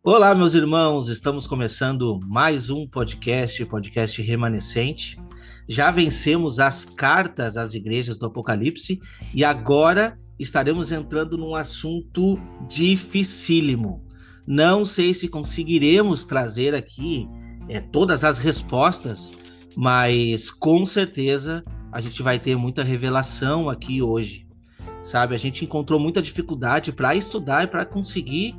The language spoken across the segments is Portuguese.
Olá, meus irmãos, estamos começando mais um podcast Remanescente. Já vencemos as cartas às igrejas do Apocalipse e agora estaremos entrando num assunto dificílimo. Não sei se conseguiremos trazer aqui todas as respostas, mas com certeza a gente vai ter muita revelação aqui hoje. Sabe, a gente encontrou muita dificuldade para estudar e para conseguir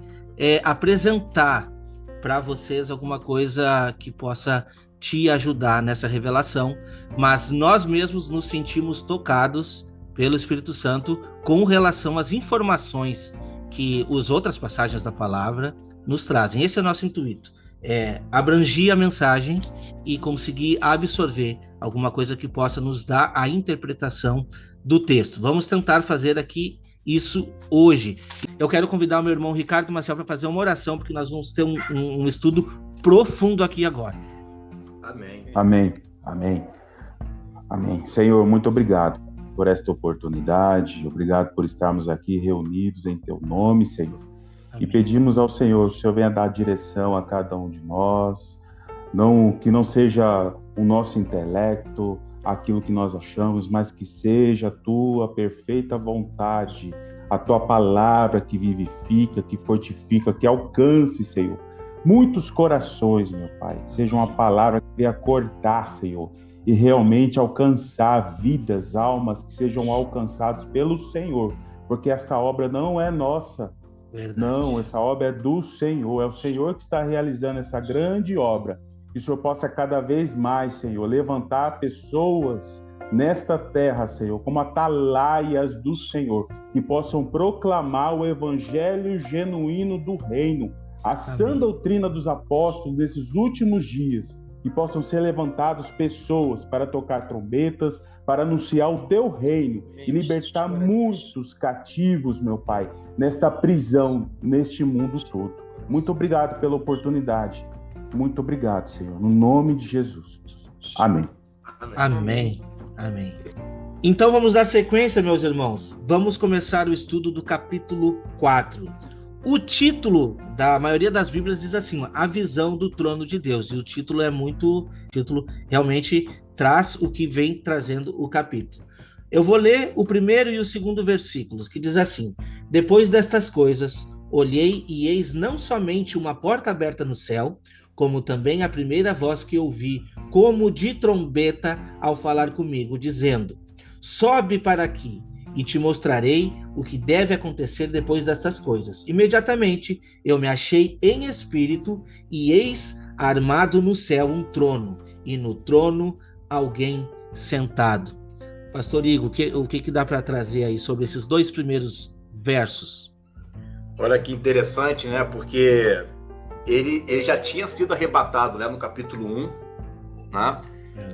apresentar para vocês alguma coisa que possa te ajudar nessa revelação, mas nós mesmos nos sentimos tocados pelo Espírito Santo com relação às informações que as outras passagens da palavra nos trazem. Esse é o nosso intuito, abrangir a mensagem e conseguir absorver alguma coisa que possa nos dar a interpretação do texto. Vamos tentar fazer aqui isso hoje. Eu quero convidar o meu irmão Ricardo Maciel para fazer uma oração, porque nós vamos ter um estudo profundo aqui agora. Amém. Amém. Amém. Amém. Senhor, muito obrigado por esta oportunidade. Obrigado por estarmos aqui reunidos em Teu nome, Senhor. Amém. E pedimos ao Senhor que o Senhor venha dar direção a cada um de nós, que não seja o nosso intelecto, aquilo que nós achamos, mas que seja a Tua perfeita vontade, a Tua palavra que vivifica, que fortifica, que alcance, Senhor, muitos corações, meu Pai. Seja uma palavra que venha cortar, Senhor, e realmente alcançar vidas, almas que sejam alcançadas pelo Senhor, porque essa obra não é nossa. Verdade. Não, essa obra é do Senhor, é o Senhor que está realizando essa grande obra. Que o Senhor possa cada vez mais, Senhor, levantar pessoas nesta terra, Senhor, como atalaias do Senhor, que possam proclamar o evangelho genuíno do reino, a sã doutrina dos apóstolos desses últimos dias, que possam ser levantadas pessoas para tocar trombetas, para anunciar o teu reino e libertar muitos cativos, meu Pai, nesta prisão, neste mundo todo. Muito obrigado pela oportunidade. Muito obrigado, Senhor, no nome de Jesus. Amém. Amém. Amém. Então vamos dar sequência, meus irmãos. Vamos começar o estudo do capítulo 4. O título da maioria das Bíblias diz assim, a visão do trono de Deus. E o título realmente traz o que vem trazendo o capítulo. Eu vou ler o primeiro e o segundo versículos, que diz assim: Depois destas coisas, olhei e eis não somente uma porta aberta no céu, como também a primeira voz que ouvi, como de trombeta, ao falar comigo, dizendo: Sobe para aqui, e te mostrarei o que deve acontecer depois dessas coisas. Imediatamente eu me achei em espírito, e eis armado no céu um trono, e no trono alguém sentado. Pastor Igor, o que dá para trazer aí sobre esses dois primeiros versos? Olha que interessante, né? Porque ele já tinha sido arrebatado, né, no capítulo 1, né?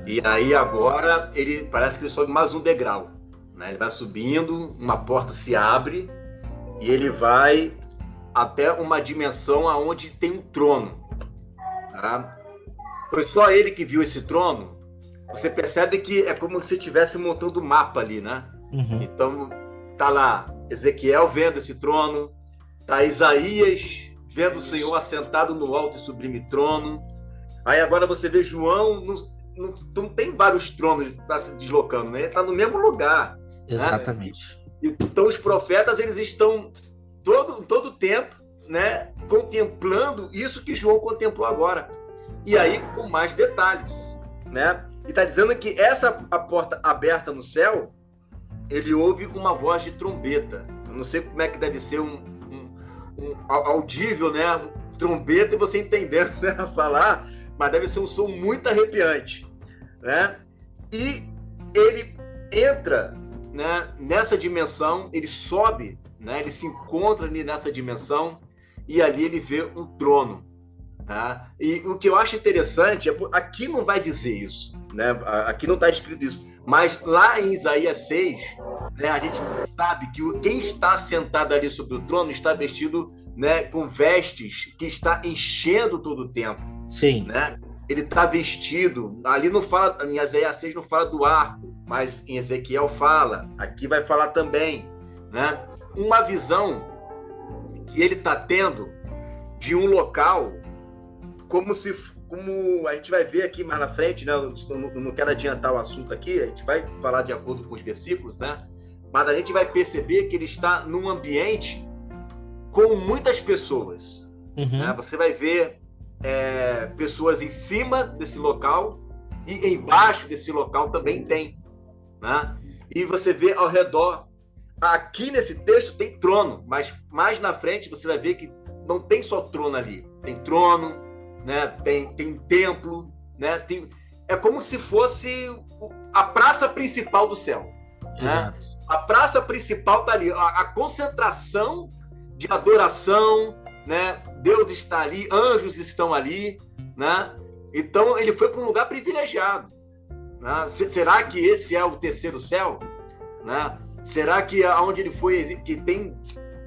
E aí agora parece que ele sobe mais um degrau, né? Ele vai subindo, uma porta se abre e ele vai até uma dimensão onde tem um trono, tá? Foi só ele que viu esse trono. Você percebe que é como se estivesse montando um mapa ali, né? Uhum. Então tá lá Ezequiel vendo esse trono, tá Isaías vendo o Senhor assentado no alto e sublime trono. Aí agora você vê João, não tem vários tronos que está se deslocando, né? Ele está no mesmo lugar. Exatamente. Né? Então os profetas, eles estão todo o tempo, né, contemplando isso que João contemplou agora. E aí com mais detalhes, né? E está dizendo que a porta aberta no céu, ele ouve uma voz de trombeta. Eu não sei como é que deve ser um audível, né? Trombeta e você entendendo, né, falar, mas deve ser um som muito arrepiante, né? E ele entra, né, nessa dimensão, ele sobe, né? Ele se encontra ali nessa dimensão e ali ele vê um trono, tá? E o que eu acho interessante aqui não vai dizer isso, né? Aqui não está escrito isso, mas lá em Isaías 6, né, a gente sabe que quem está sentado ali sobre o trono está vestido, né, com vestes que está enchendo todo o templo. Sim. Né? Ele está vestido, ali não fala, em Isaías 6 não fala do arco, mas em Ezequiel fala, aqui vai falar também, né? Uma visão que ele está tendo, de um local, como a gente vai ver aqui mais na frente, né? Eu não quero adiantar o assunto aqui, a gente vai falar de acordo com os versículos, né? Mas a gente vai perceber que ele está num ambiente com muitas pessoas. Né? Você vai ver pessoas em cima desse local e embaixo desse local também tem. Né? E você vê ao redor. Aqui nesse texto tem trono, mas mais na frente você vai ver que não tem só trono ali. Tem trono, né? Tem templo, né? É como se fosse a praça principal do céu. Né? A praça principal está ali, a concentração de adoração, né? Deus está ali, anjos estão ali, né? Então ele foi para um lugar privilegiado. Né? Será que esse é o terceiro céu? Né? Será que aonde ele foi, que tem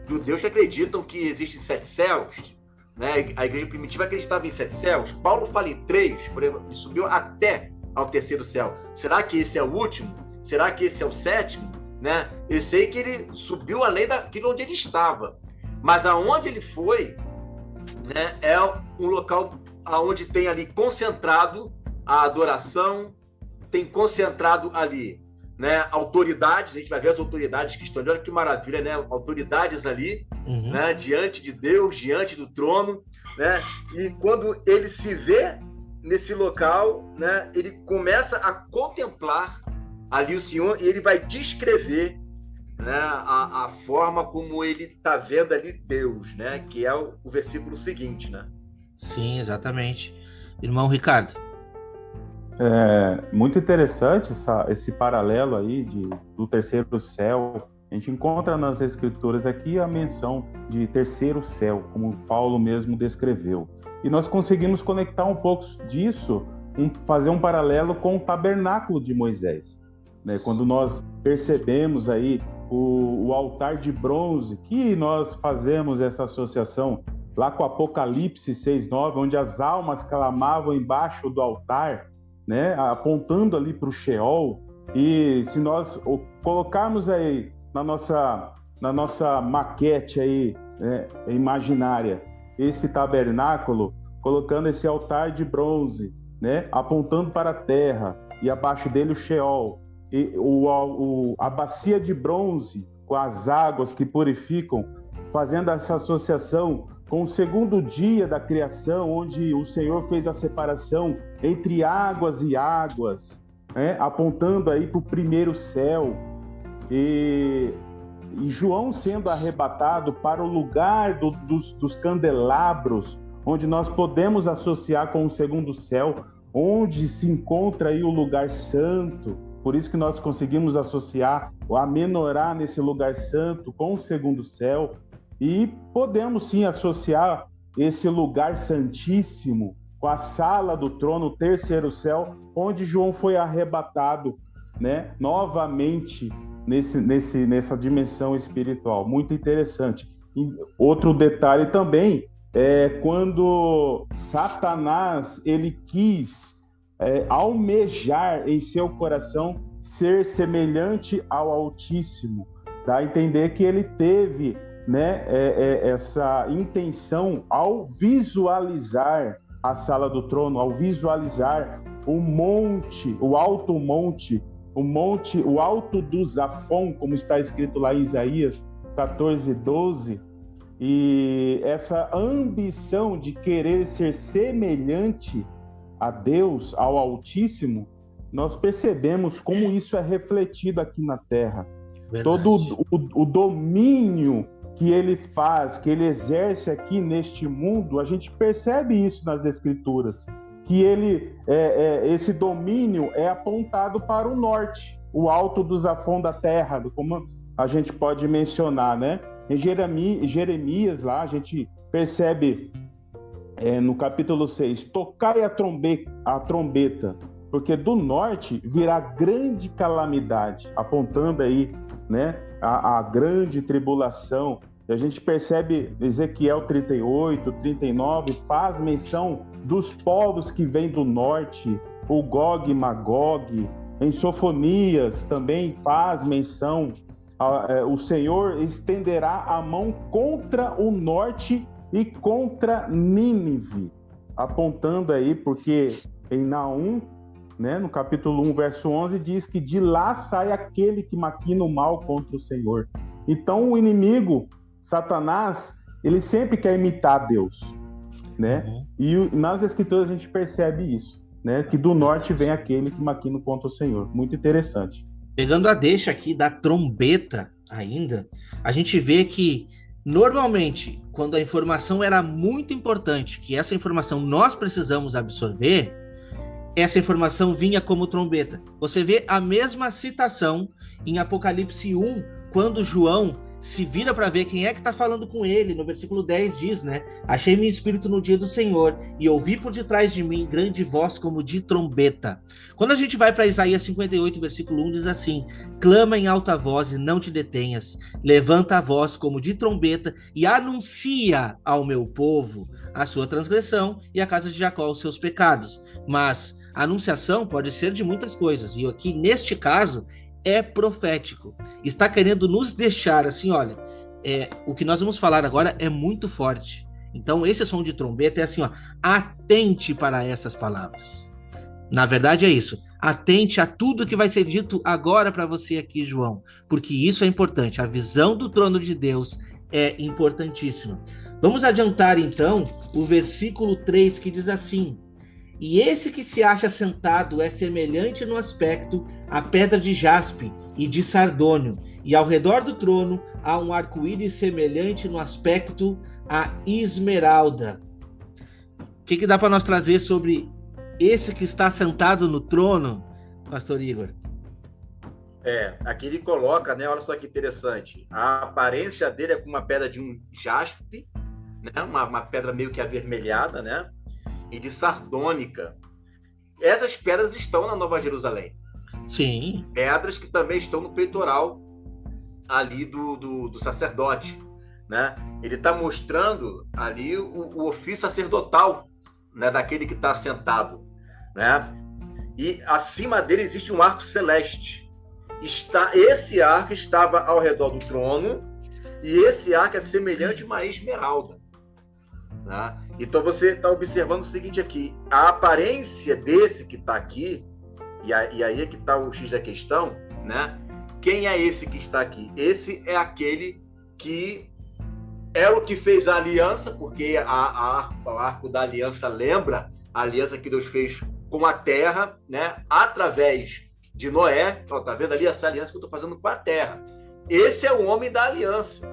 judeus que acreditam que existem 7 céus? Né? A igreja primitiva acreditava em 7 céus. Paulo fala em 3, por exemplo, ele subiu até ao terceiro céu. Será que esse é o último? Será que esse é o 7º? Né? Eu sei que ele subiu além daquilo onde ele estava. Mas aonde ele foi, né, é um local onde tem ali concentrado a adoração, tem concentrado ali, né, autoridades. A gente vai ver as autoridades que estão ali. Olha que maravilha, né? Autoridades ali, né, diante de Deus, diante do trono, né? E quando ele se vê nesse local, né, ele começa a contemplar ali o Senhor e ele vai descrever, né, a forma como ele está vendo ali Deus, né? Que é o versículo seguinte, né? Sim, exatamente. Irmão Ricardo. Muito interessante esse paralelo aí do terceiro céu. A gente encontra nas Escrituras aqui a menção de terceiro céu, como Paulo mesmo descreveu. E nós conseguimos conectar um pouco disso, fazer um paralelo com o tabernáculo de Moisés. Né? Quando nós percebemos aí o altar de bronze, que nós fazemos essa associação lá com Apocalipse 6:9, onde as almas clamavam embaixo do altar, né, apontando ali para o Sheol. E se nós colocarmos aí na nossa maquete aí, né, imaginária, esse tabernáculo, colocando esse altar de bronze, né, apontando para a terra, e abaixo dele o Sheol, e a bacia de bronze com as águas que purificam, fazendo essa associação com o segundo dia da criação, onde o Senhor fez a separação entre águas e águas, né? Apontando aí para o primeiro céu, e João sendo arrebatado para o lugar dos candelabros, onde nós podemos associar com o segundo céu, onde se encontra aí o lugar santo. Por isso que nós conseguimos associar a menorá nesse lugar santo com o segundo céu. E podemos sim associar esse lugar santíssimo com a sala do trono, o terceiro céu, onde João foi arrebatado, né, novamente nessa dimensão espiritual. Muito interessante. E outro detalhe também é quando Satanás ele quis almejar em seu coração ser semelhante ao Altíssimo. Dá a entender que ele teve, né, essa intenção ao visualizar a sala do trono, ao visualizar o monte, o alto monte, o alto do Zafon, como está escrito lá em Isaías 14:12, e essa ambição de querer ser semelhante a Deus, ao Altíssimo, nós percebemos como isso é refletido aqui na Terra. Verdade. Todo o domínio que ele faz, que ele exerce aqui neste mundo, a gente percebe isso nas Escrituras, que esse domínio é apontado para o norte, o alto do Zafon da terra, como a gente pode mencionar, né? Em Jeremias, lá, a gente percebe no capítulo 6, tocai a trombeta, porque do norte virá grande calamidade, apontando aí, né, a grande tribulação. E a gente percebe Ezequiel 38, 39, faz menção dos povos que vêm do norte, o Gog e Magog. Em Sofonias também faz menção, o Senhor estenderá a mão contra o norte e contra Nínive, apontando aí, porque em Naum, né, no capítulo 1, verso 11, diz que de lá sai aquele que maquina o mal contra o Senhor. Então, o inimigo, Satanás, ele sempre quer imitar Deus, né? E nas Escrituras a gente percebe isso, né? Que do norte vem aquele que maquina contra o Senhor. Muito interessante. Pegando a deixa aqui da trombeta ainda, a gente vê que, normalmente, quando a informação era muito importante, que essa informação nós precisamos absorver, essa informação vinha como trombeta. Você vê a mesma citação em Apocalipse 1, quando João se vira para ver quem é que está falando com ele. No versículo 10 diz, né? Achei meu espírito no dia do Senhor e ouvi por detrás de mim grande voz como de trombeta. Quando a gente vai para Isaías 58, versículo 1, diz assim: clama em alta voz e não te detenhas, levanta a voz como de trombeta e anuncia ao meu povo a sua transgressão e a casa de Jacó os seus pecados. Mas a anunciação pode ser de muitas coisas, e aqui neste caso é profético. Está querendo nos deixar assim, olha, o que nós vamos falar agora é muito forte. Então esse som de trombeta é assim, ó, atente para essas palavras. Na verdade é isso, atente a tudo que vai ser dito agora para você aqui, João, porque isso é importante, a visão do trono de Deus é importantíssima. Vamos adiantar então o versículo 3, que diz assim: e esse que se acha sentado é semelhante no aspecto à pedra de jaspe e de sardônio, e ao redor do trono há um arco-íris semelhante no aspecto à esmeralda. O que dá para nós trazer sobre esse que está sentado no trono, pastor Igor? Aqui ele coloca, né? Olha só que interessante. A aparência dele é como uma pedra de um jaspe, né? Uma pedra meio que avermelhada, né? E de sardônica. Essas pedras estão na Nova Jerusalém. Sim. Pedras que também estão no peitoral ali do sacerdote, né? Ele está mostrando ali o ofício sacerdotal, né? Daquele que está sentado, né? E acima dele existe um arco celeste. Esse arco estava ao redor do trono, e esse arco é semelhante a uma esmeralda. Né? Então você está observando o seguinte aqui: a aparência desse que está aqui, e aí é que está o X da questão, né? Quem é esse que está aqui? Esse é aquele que é o que fez a aliança, porque o arco da aliança lembra a aliança que Deus fez com a terra, né? Através de Noé. Ó, tá vendo ali essa aliança que eu estou fazendo com a terra? Esse é o homem da aliança.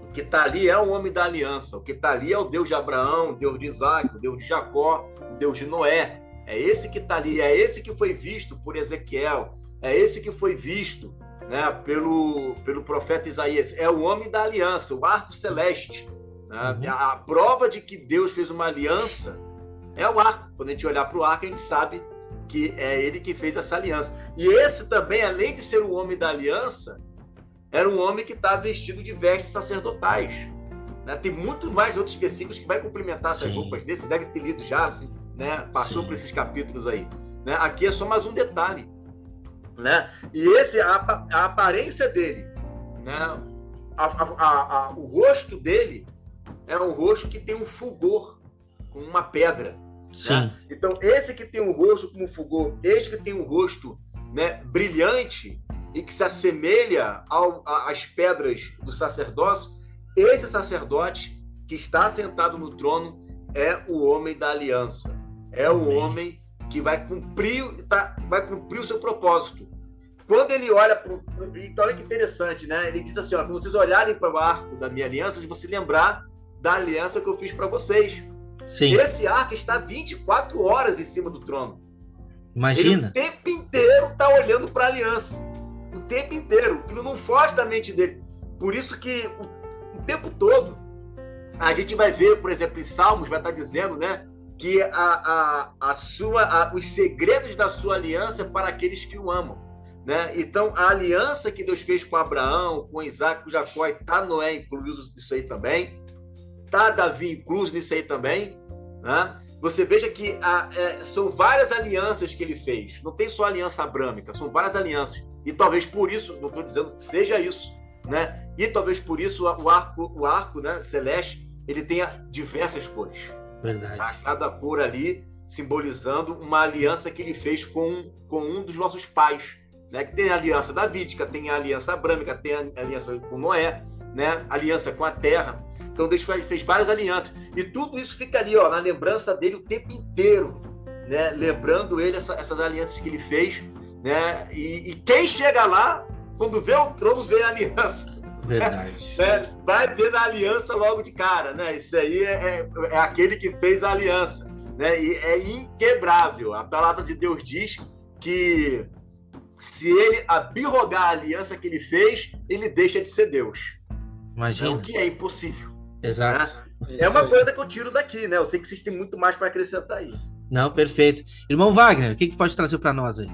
O que está ali é o homem da aliança. O que está ali é o Deus de Abraão, o Deus de Isaac, o Deus de Jacó, o Deus de Noé. É esse que está ali, é esse que foi visto por Ezequiel, é esse que foi visto, né, pelo profeta Isaías. É o homem da aliança, o arco celeste. Né? A prova de que Deus fez uma aliança é o arco. Quando a gente olhar para o arco, a gente sabe que é ele que fez essa aliança. E esse também, além de ser o homem da aliança, era um homem que está vestido de vestes sacerdotais. Né? Tem muito mais outros versículos que vai complementar essas roupas desse. Você deve ter lido já, né? Passou por esses capítulos aí. Né? Aqui é só mais um detalhe. Né? E a aparência dele, né? O rosto dele é um rosto que tem um fulgor, com uma pedra. Né? Então, esse que tem um rosto como fulgor, esse que tem um rosto, né, brilhante, e que se assemelha às pedras do sacerdócio, esse sacerdote que está sentado no trono é o homem da aliança. É o homem que vai cumprir o seu propósito. Quando ele olha para então, olha que interessante, né? Ele diz assim, ó, quando vocês olharem para o arco da minha aliança, de você lembrar da aliança que eu fiz para vocês. Sim. Esse arco está 24 horas em cima do trono. Imagina. Ele o tempo inteiro está olhando para a aliança. O tempo inteiro. Aquilo não foge da mente dele. Por isso que o tempo todo a gente vai ver, por exemplo, em Salmos, vai estar dizendo, né, que os segredos da sua aliança é para aqueles que o amam. Né? Então, a aliança que Deus fez com Abraão, com Isaac, com Jacó, está Noé incluso nisso aí também. Está Davi incluso nisso aí também. Né? Você veja que são várias alianças que ele fez. Não tem só a aliança abrâmica, são várias alianças. E talvez por isso, não estou dizendo que seja isso, né? E talvez por isso o arco, né, celeste ele tem diversas cores. Verdade. Tá? Cada cor ali simbolizando uma aliança que ele fez com um dos nossos pais, né? Que tem a aliança davídica, tem a aliança abrâmica, tem a aliança com Noé, né? Aliança com a terra. Então Deus fez várias alianças. E tudo isso fica ali, ó, na lembrança dele o tempo inteiro, né? Lembrando ele essas alianças que ele fez, né? E quem chega lá, quando vê o trono, vê a aliança. Verdade. Né? Vai ver a aliança logo de cara, né? Isso aí é aquele que fez a aliança, né? E é inquebrável. A palavra de Deus diz que se ele abirrogar a aliança que ele fez, ele deixa de ser Deus. Imagina. O que é impossível. Exato. Né? É uma coisa que eu tiro daqui, né? Eu sei que vocês têm muito mais para acrescentar aí. Não, perfeito. Irmão Wagner, o que pode trazer para nós aí?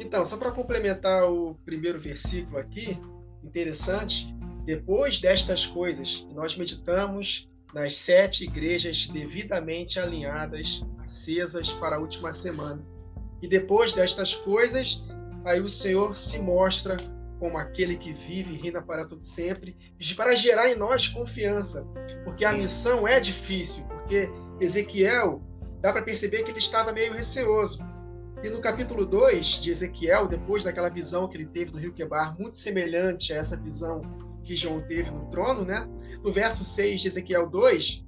Então, só para complementar o primeiro versículo aqui, interessante, depois destas coisas, nós meditamos nas 7 igrejas devidamente alinhadas, acesas para a última semana. E depois destas coisas, aí o Senhor se mostra como aquele que vive e reina para todo sempre, para gerar em nós confiança, porque a missão é difícil, porque Ezequiel, dá para perceber que ele estava meio receoso. E no capítulo 2 de Ezequiel, depois daquela visão que ele teve do rio Quebar, muito semelhante a essa visão que João teve no trono, né? No verso 6 de Ezequiel 2,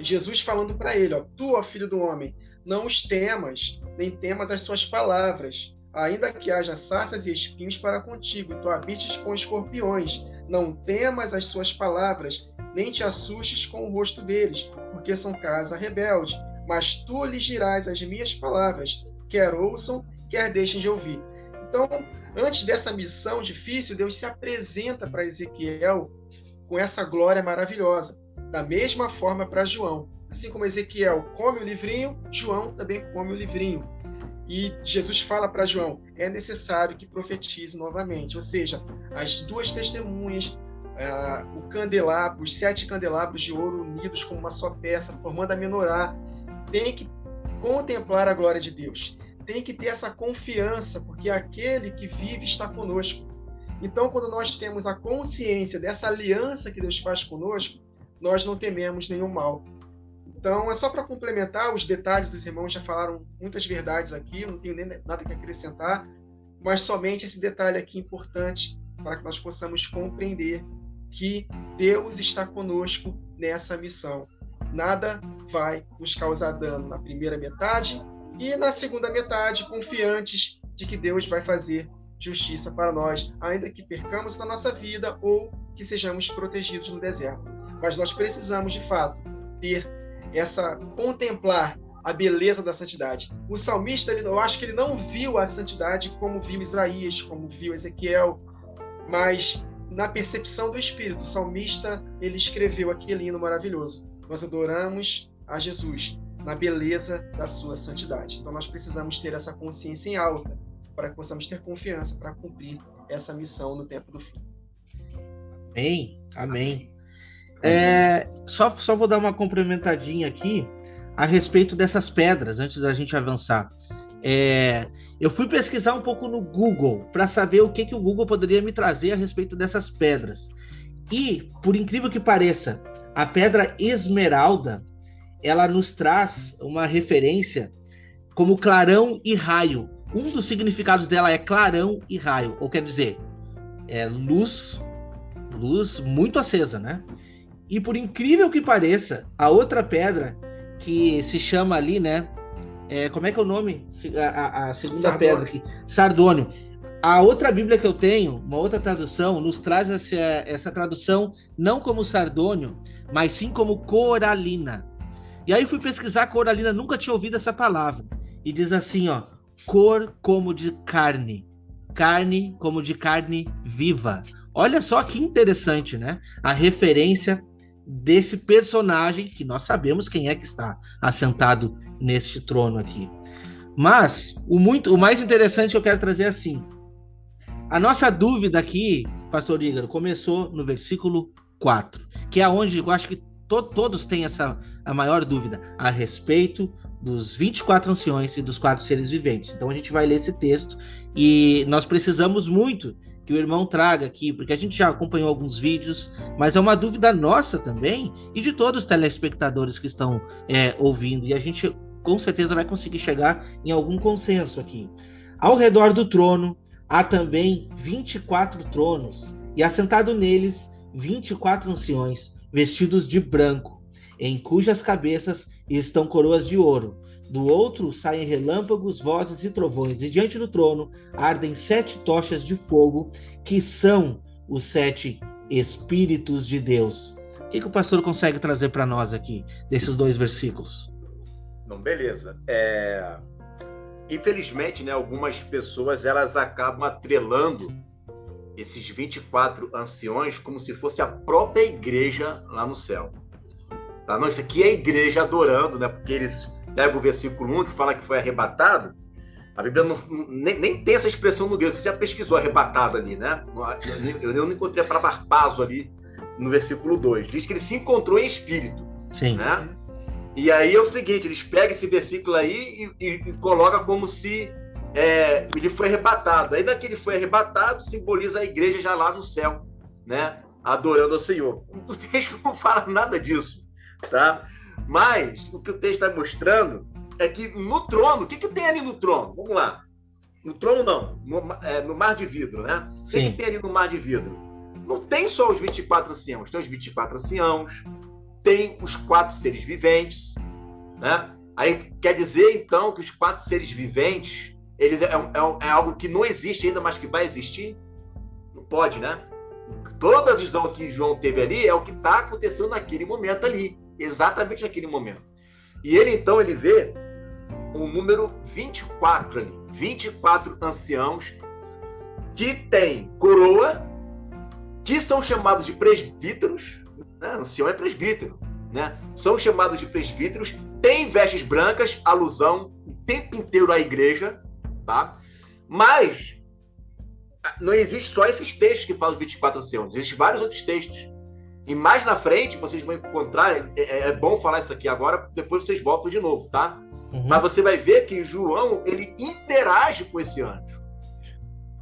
Jesus falando para ele, ó, tu, ó filho do homem, não os temas, nem temas as suas palavras, ainda que haja sarças e espinhos para contigo, e tu habites com escorpiões, não temas as suas palavras, nem te assustes com o rosto deles, porque são casa rebelde, mas tu lhes dirás as minhas palavras, quer ouçam, quer deixem de ouvir. Então, antes dessa missão difícil, Deus se apresenta para Ezequiel com essa glória maravilhosa. Da mesma forma para João. Assim como Ezequiel come o livrinho, João também come o livrinho. E Jesus fala para João, é necessário que profetize novamente. Ou seja, as 2 testemunhas, o candelabro, os 7 candelabros de ouro unidos como uma só peça, formando a menorá, tem que contemplar a glória de Deus. Tem que ter essa confiança, porque aquele que vive está conosco. Então, quando nós temos a consciência dessa aliança que Deus faz conosco, nós não tememos nenhum mal. Então, é só para complementar os detalhes, os irmãos já falaram muitas verdades aqui, eu não tenho nem nada que acrescentar, mas somente esse detalhe aqui importante para que nós possamos compreender que Deus está conosco nessa missão. Nada vai nos causar dano na primeira metade e na segunda metade, confiantes de que Deus vai fazer justiça para nós, ainda que percamos na nossa vida ou que sejamos protegidos no deserto. Mas nós precisamos, de fato, contemplar a beleza da santidade. O salmista, eu acho que ele não viu a santidade como viu Isaías, como viu Ezequiel, mas na percepção do Espírito, o salmista, ele escreveu aquele hino maravilhoso. Nós adoramos a Jesus na beleza da sua santidade. Então nós precisamos ter essa consciência em alta para que possamos ter confiança para cumprir essa missão no tempo do fim. Amém, amém. Só vou dar uma complementadinha aqui a respeito dessas pedras, antes da gente avançar. Eu fui pesquisar um pouco no Google para saber o que o Google poderia me trazer a respeito dessas pedras. E, por incrível que pareça, a pedra esmeralda, ela nos traz uma referência como clarão e raio. Um dos significados dela é clarão e raio, ou quer dizer, luz muito acesa, né? E por incrível que pareça, a outra pedra que se chama ali, né? Como é que é o nome? A segunda Sardônio. pedra aqui. Sardônio. A outra Bíblia que eu tenho, uma outra tradução, nos traz essa tradução não como sardônio, mas sim como coralina. E aí fui pesquisar coralina, nunca tinha ouvido essa palavra. E diz assim, ó, cor como de carne, carne como de carne viva. Olha só que interessante, né? A referência desse personagem, que nós sabemos quem é que está assentado neste trono aqui. Mas o mais interessante que eu quero trazer é assim. A nossa dúvida aqui, pastor Ígaro, começou no versículo 4, que é onde eu acho que todos têm a maior dúvida a respeito dos 24 anciões e dos 4 seres viventes. Então a gente vai ler esse texto e nós precisamos muito que o irmão traga aqui, porque a gente já acompanhou alguns vídeos, mas é uma dúvida nossa também e de todos os telespectadores que estão ouvindo, e a gente com certeza vai conseguir chegar em algum consenso aqui. Ao redor do trono há também 24 tronos, e assentado neles 24 anciões, vestidos de branco, em cujas cabeças estão coroas de ouro. Do outro saem relâmpagos, vozes e trovões, e diante do trono ardem 7 tochas de fogo, que são os 7 Espíritos de Deus. O que o pastor consegue trazer para nós aqui, desses 2 versículos? Não, beleza. Infelizmente, né, algumas pessoas elas acabam atrelando esses 24 anciões como se fosse a própria igreja lá no céu. Tá? Não, isso aqui é a igreja adorando, né? Porque eles pegam o versículo 1 que fala que foi arrebatado. A Bíblia nem tem essa expressão no grego. Você já pesquisou arrebatado ali, né? Eu não encontrei a palavra harpazo ali no versículo 2. Diz que ele se encontrou em espírito. Sim. Né? E aí é o seguinte, eles pegam esse versículo aí e colocam como se ele foi arrebatado. Aí daqui ele foi arrebatado, simboliza a igreja já lá no céu, né? Adorando ao Senhor. O texto não fala nada disso, tá? Mas o que o texto está mostrando é que no trono, o que tem ali no trono? Vamos lá. No trono não, no mar de vidro, né? O que tem ali no mar de vidro? Não tem só os 24 anciãos, tem os 24 anciãos, tem os 4 seres viventes, né? Aí quer dizer, então, que os 4 seres viventes, eles é algo que não existe ainda, mas que vai existir? Não pode, né? Toda a visão que João teve ali é o que está acontecendo naquele momento ali, exatamente naquele momento. E ele, então, ele vê o número 24 ali, 24 anciãos que têm coroa, que são chamados de presbíteros, né? Ancião é presbítero, né? São chamados de presbíteros, têm vestes brancas, alusão o tempo inteiro à igreja, tá? Mas não existe só esses textos que falam de 24 anciãos, existem vários outros textos. E mais na frente, vocês vão encontrar, é bom falar isso aqui agora, depois vocês voltam de novo, tá? Uhum. Mas você vai ver que João, ele interage com esse anjo.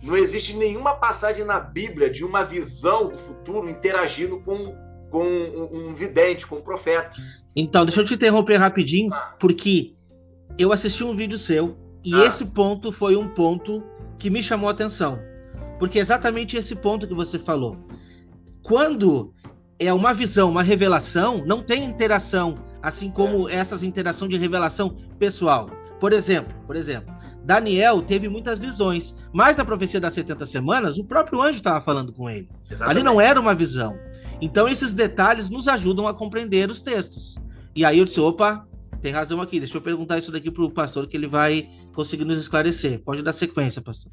Não existe nenhuma passagem na Bíblia de uma visão do futuro interagindo com um vidente, com um profeta. Então, deixa eu te interromper rapidinho, porque eu assisti um vídeo seu e esse ponto foi um ponto que me chamou a atenção. Porque é exatamente esse ponto que você falou. Quando é uma visão, uma revelação, não tem interação, assim como essas interações de revelação pessoal. Por exemplo, Daniel teve muitas visões, mas na profecia das 70 semanas, o próprio anjo estava falando com ele. Exatamente. Ali não era uma visão. Então esses detalhes nos ajudam a compreender os textos. E aí eu disse, opa, tem razão aqui, deixa eu perguntar isso daqui para o pastor que ele vai conseguir nos esclarecer. Pode dar sequência, pastor.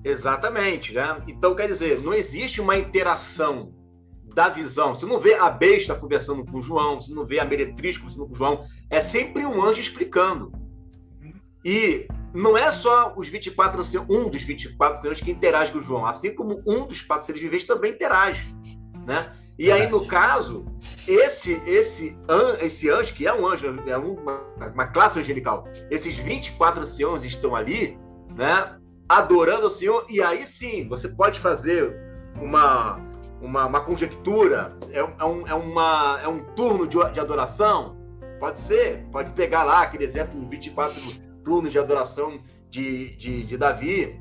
Exatamente, né? Então, quer dizer, não existe uma interação da visão. Você não vê a besta conversando com João, você não vê a meretriz conversando com João, é sempre um anjo explicando. E não é só os 24 anciãos, um dos 24 anciãos que interage com João, assim como um dos 4 seres viventes também interage, né? E aí, no caso, esse anjo, que é um anjo, é uma classe angelical, esses 24 anciãos estão ali, né, adorando ao Senhor, e aí sim, você pode fazer uma conjectura, é um turno de adoração, pode ser, pode pegar lá aquele exemplo, 24 turnos de adoração de Davi,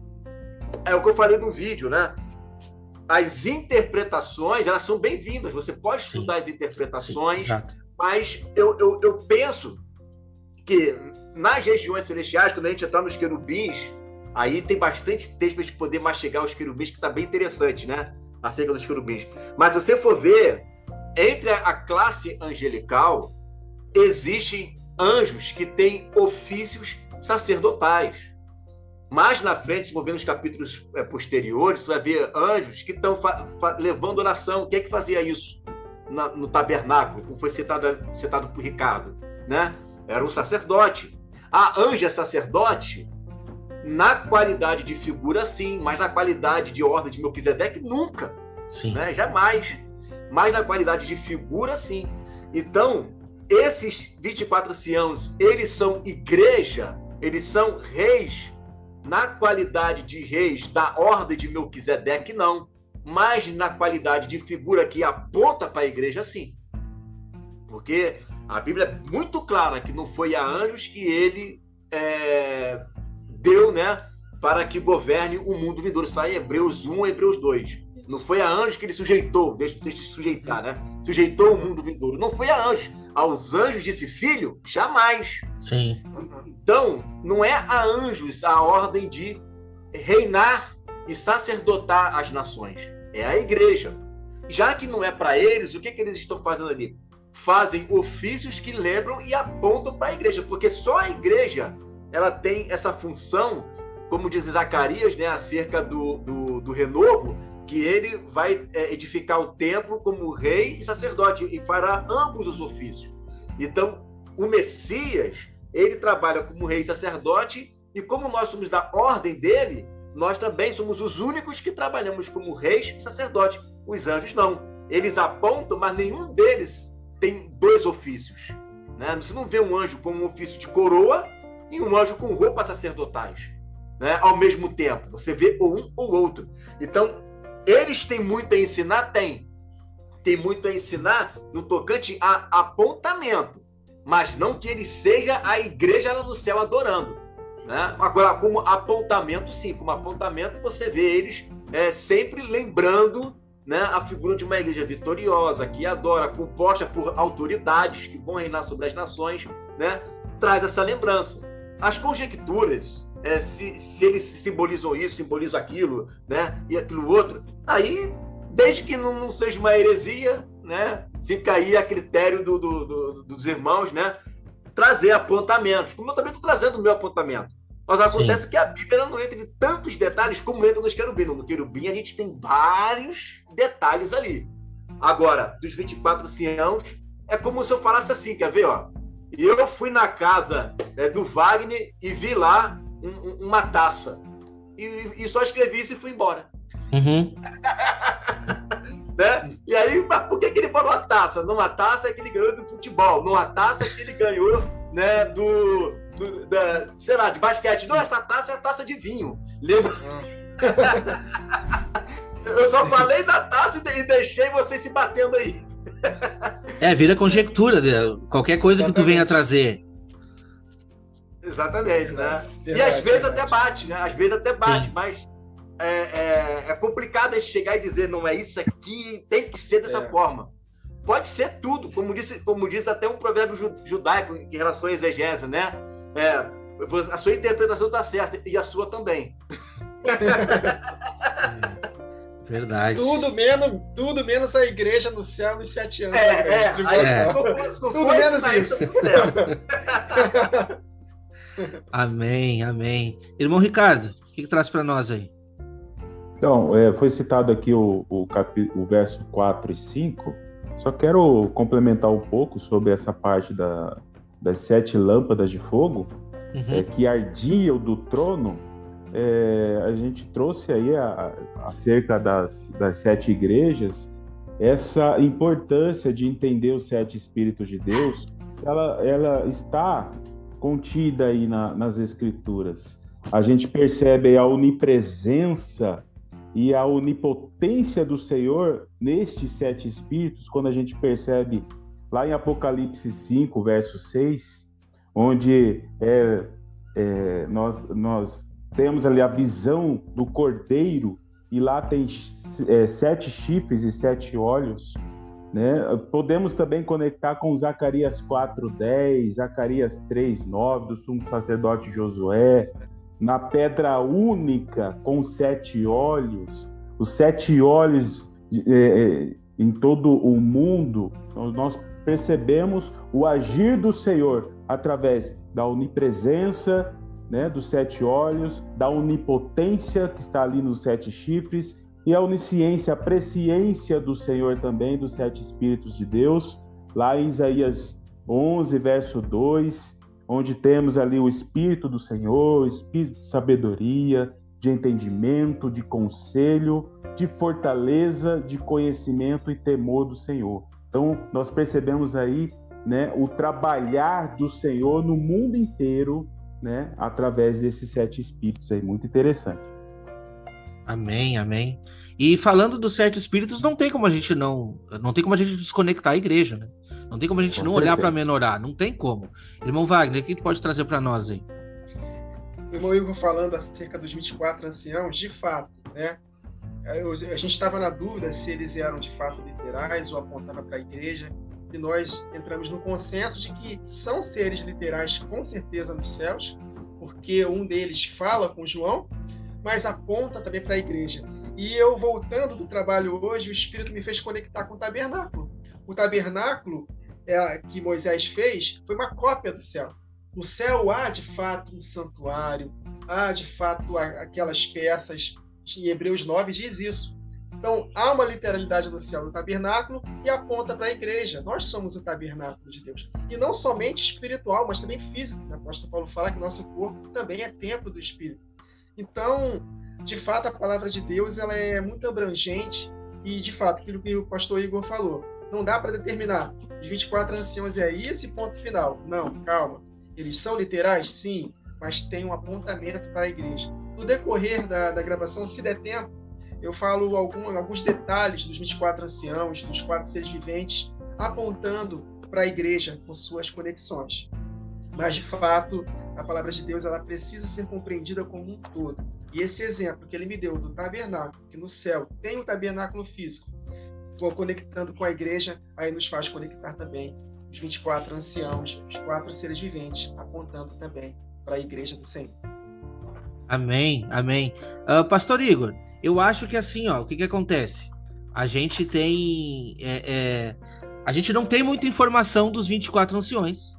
é o que eu falei no vídeo, né? As interpretações, elas são bem-vindas, você pode estudar as interpretações, mas eu penso que nas regiões celestiais, quando a gente entrar nos querubins, aí tem bastante texto para a gente poder mastigar os querubins, que está bem interessante, né? Acerca dos querubins. Mas se você for ver, entre a classe angelical, existem anjos que têm ofícios sacerdotais. Mais na frente, se for ver nos capítulos posteriores, você vai ver anjos que estão levando oração. Quem é que fazia isso no tabernáculo, como foi citado por Ricardo, né? Era um sacerdote. A anjo é sacerdote na qualidade de figura, sim, mas na qualidade de ordem de Melquisedeque, nunca. Sim. Né? Jamais. Mas na qualidade de figura, sim. Então, esses 24 anciãos, eles são igreja, eles são reis na qualidade de reis da ordem de Melquisedeque, não, mas na qualidade de figura que aponta para a igreja, sim. Porque a Bíblia é muito clara que não foi a anjos que ele deu, né, para que governe o mundo vindouro. Isso está em Hebreus 1 e Hebreus 2. Não foi a anjos que ele sujeitou, deixa de sujeitar, né? Sujeitou o mundo vindouro. Não foi a anjos. Aos anjos disse filho? Jamais. Sim. Então, não é a anjos a ordem de reinar e sacerdotar as nações. É a igreja. Já que não é para eles, o que eles estão fazendo ali? Fazem ofícios que lembram e apontam para a igreja, porque só a igreja ela tem essa função, como diz Zacarias, né, acerca do renovo, que ele vai edificar o templo como rei e sacerdote e fará ambos os ofícios. Então, o Messias, ele trabalha como rei e sacerdote, e como nós somos da ordem dele, nós também somos os únicos que trabalhamos como reis e sacerdote. Os anjos não. Eles apontam, mas nenhum deles tem dois ofícios, né? Você não vê um anjo com um ofício de coroa e um anjo com roupas sacerdotais, né? Ao mesmo tempo. Você vê ou um ou outro. Então, eles têm muito a ensinar? Tem muito a ensinar no tocante a apontamento, mas não que ele seja a igreja lá no céu adorando, né? Agora, como apontamento, sim, como apontamento você vê eles sempre lembrando, né, a figura de uma igreja vitoriosa, que adora, composta por autoridades que vão reinar sobre as nações, né? Traz essa lembrança. As conjecturas, se eles simbolizam isso, simbolizam aquilo, né, e aquilo outro, aí, desde que não seja uma heresia, né, fica aí a critério dos irmãos, né, trazer apontamentos, como eu também estou trazendo o meu apontamento. Mas acontece que a Bíblia não entra em tantos detalhes como entra nos querubim. No querubim a gente tem vários detalhes ali. Agora, dos 24 anciãos, é como se eu falasse assim, quer ver? Ó? Eu fui na casa do Wagner e vi lá uma taça. E só escrevi isso e fui embora. Uhum. Né? E aí, por que ele falou a taça? Numa taça é que ele ganhou do futebol. Numa taça é que ele ganhou, né, sei lá, de basquete. Não, essa taça é a taça de vinho. Lembra? Eu só falei da taça e deixei vocês se batendo aí. Vira conjectura, qualquer coisa que tu venha trazer. Exatamente, né? E às vezes até bate, né? Às vezes até bate, sim. Mas é complicado a gente chegar e dizer, não é isso aqui, tem que ser dessa forma. Pode ser tudo, como diz até um provérbio judaico em relação à exegese, né? A sua interpretação está certa e a sua também. Verdade. Tudo menos a igreja no céu nos 7 anos. Tudo menos isso. Amém, amém. Irmão Ricardo, o que traz para nós aí? Então, foi citado aqui o verso 4 e 5. Só quero complementar um pouco sobre essa parte das 7 lâmpadas de fogo, que ardiam do trono. A gente trouxe aí acerca das 7 igrejas, essa importância de entender os 7 Espíritos de Deus, ela está contida aí nas Escrituras. A gente percebe a onipresença e a onipotência do Senhor nestes 7 Espíritos, quando a gente percebe lá em Apocalipse 5, verso 6, onde nós temos ali a visão do Cordeiro, e lá tem 7 chifres e 7 olhos, né? Podemos também conectar com Zacarias 4:10, Zacarias 3:9, do sumo sacerdote Josué, na pedra única com 7 olhos, os 7 olhos em todo o mundo. Então, nós percebemos o agir do Senhor através da onipresença, né, dos 7 olhos, da onipotência que está ali nos 7 chifres, e a onisciência, a presciência do Senhor também, dos 7 Espíritos de Deus, lá em Isaías 11, verso 2, onde temos ali o Espírito do Senhor, o Espírito de sabedoria, de entendimento, de conselho, de fortaleza, de conhecimento e temor do Senhor. Então, nós percebemos aí, né, o trabalhar do Senhor no mundo inteiro, né, através desses 7 espíritos aí, muito interessante. Amém, amém. E falando dos 7 espíritos, não tem como a gente desconectar a igreja, né? Não tem como a gente não olhar para Menorá, não tem como. Irmão Wagner, o que tu pode trazer para nós aí? O irmão Igor falando acerca dos 24 anciãos, de fato, né? A gente estava na dúvida se eles eram de fato literais ou apontavam para a igreja, e nós entramos no consenso de que são seres literais com certeza nos céus, porque um deles fala com João, mas aponta também para a igreja. E eu, voltando do trabalho hoje, o Espírito me fez conectar com o tabernáculo. O tabernáculo que Moisés fez foi uma cópia do céu. No céu há, de fato, um santuário, há, de fato, aquelas peças. Em Hebreus 9 diz isso. Então, há uma literalidade no céu do tabernáculo e aponta para a igreja. Nós somos o tabernáculo de Deus. E não somente espiritual, mas também físico. O apóstolo Paulo fala que nosso corpo também é templo do Espírito. Então, de fato, a palavra de Deus ela é muito abrangente e, de fato, aquilo que o pastor Igor falou, não dá para determinar. Os 24 anciãos é esse ponto final. Não, calma. Eles são literais? Sim, mas tem um apontamento para a igreja. No decorrer da gravação, se der tempo, eu falo alguns detalhes dos 24 anciãos, dos 4 seres viventes, apontando para a igreja com suas conexões. Mas, de fato, a palavra de Deus ela precisa ser compreendida como um todo. E esse exemplo que ele me deu do tabernáculo, que no céu tem um tabernáculo físico, conectando com a igreja, aí nos faz conectar também os 24 anciãos, os 4 seres viventes, apontando também para a igreja do Senhor. Amém, amém. Pastor Igor, eu acho que assim, ó, o que acontece? A gente tem... a gente não tem muita informação dos 24 anciões,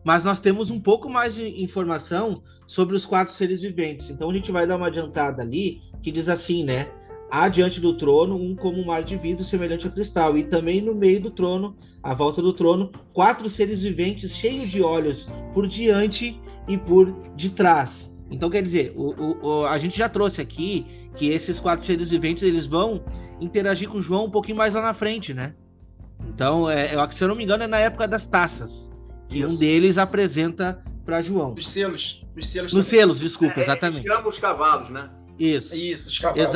mas nós temos um pouco mais de informação sobre os 4 seres viventes. Então a gente vai dar uma adiantada ali, que diz assim, né? Há diante do trono um como um mar de vidro semelhante a cristal, e também no meio do trono, à volta do trono, 4 seres viventes cheios de olhos por diante e por detrás. Então, quer dizer, a gente já trouxe aqui que esses 4 seres viventes eles vão interagir com João um pouquinho mais lá na frente, né? Então, se eu não me engano, é na época das taças, que um deles apresenta para João. Os selos. Nos selos, desculpa, exatamente. Chama os cavalos, né? Isso, os cavalos.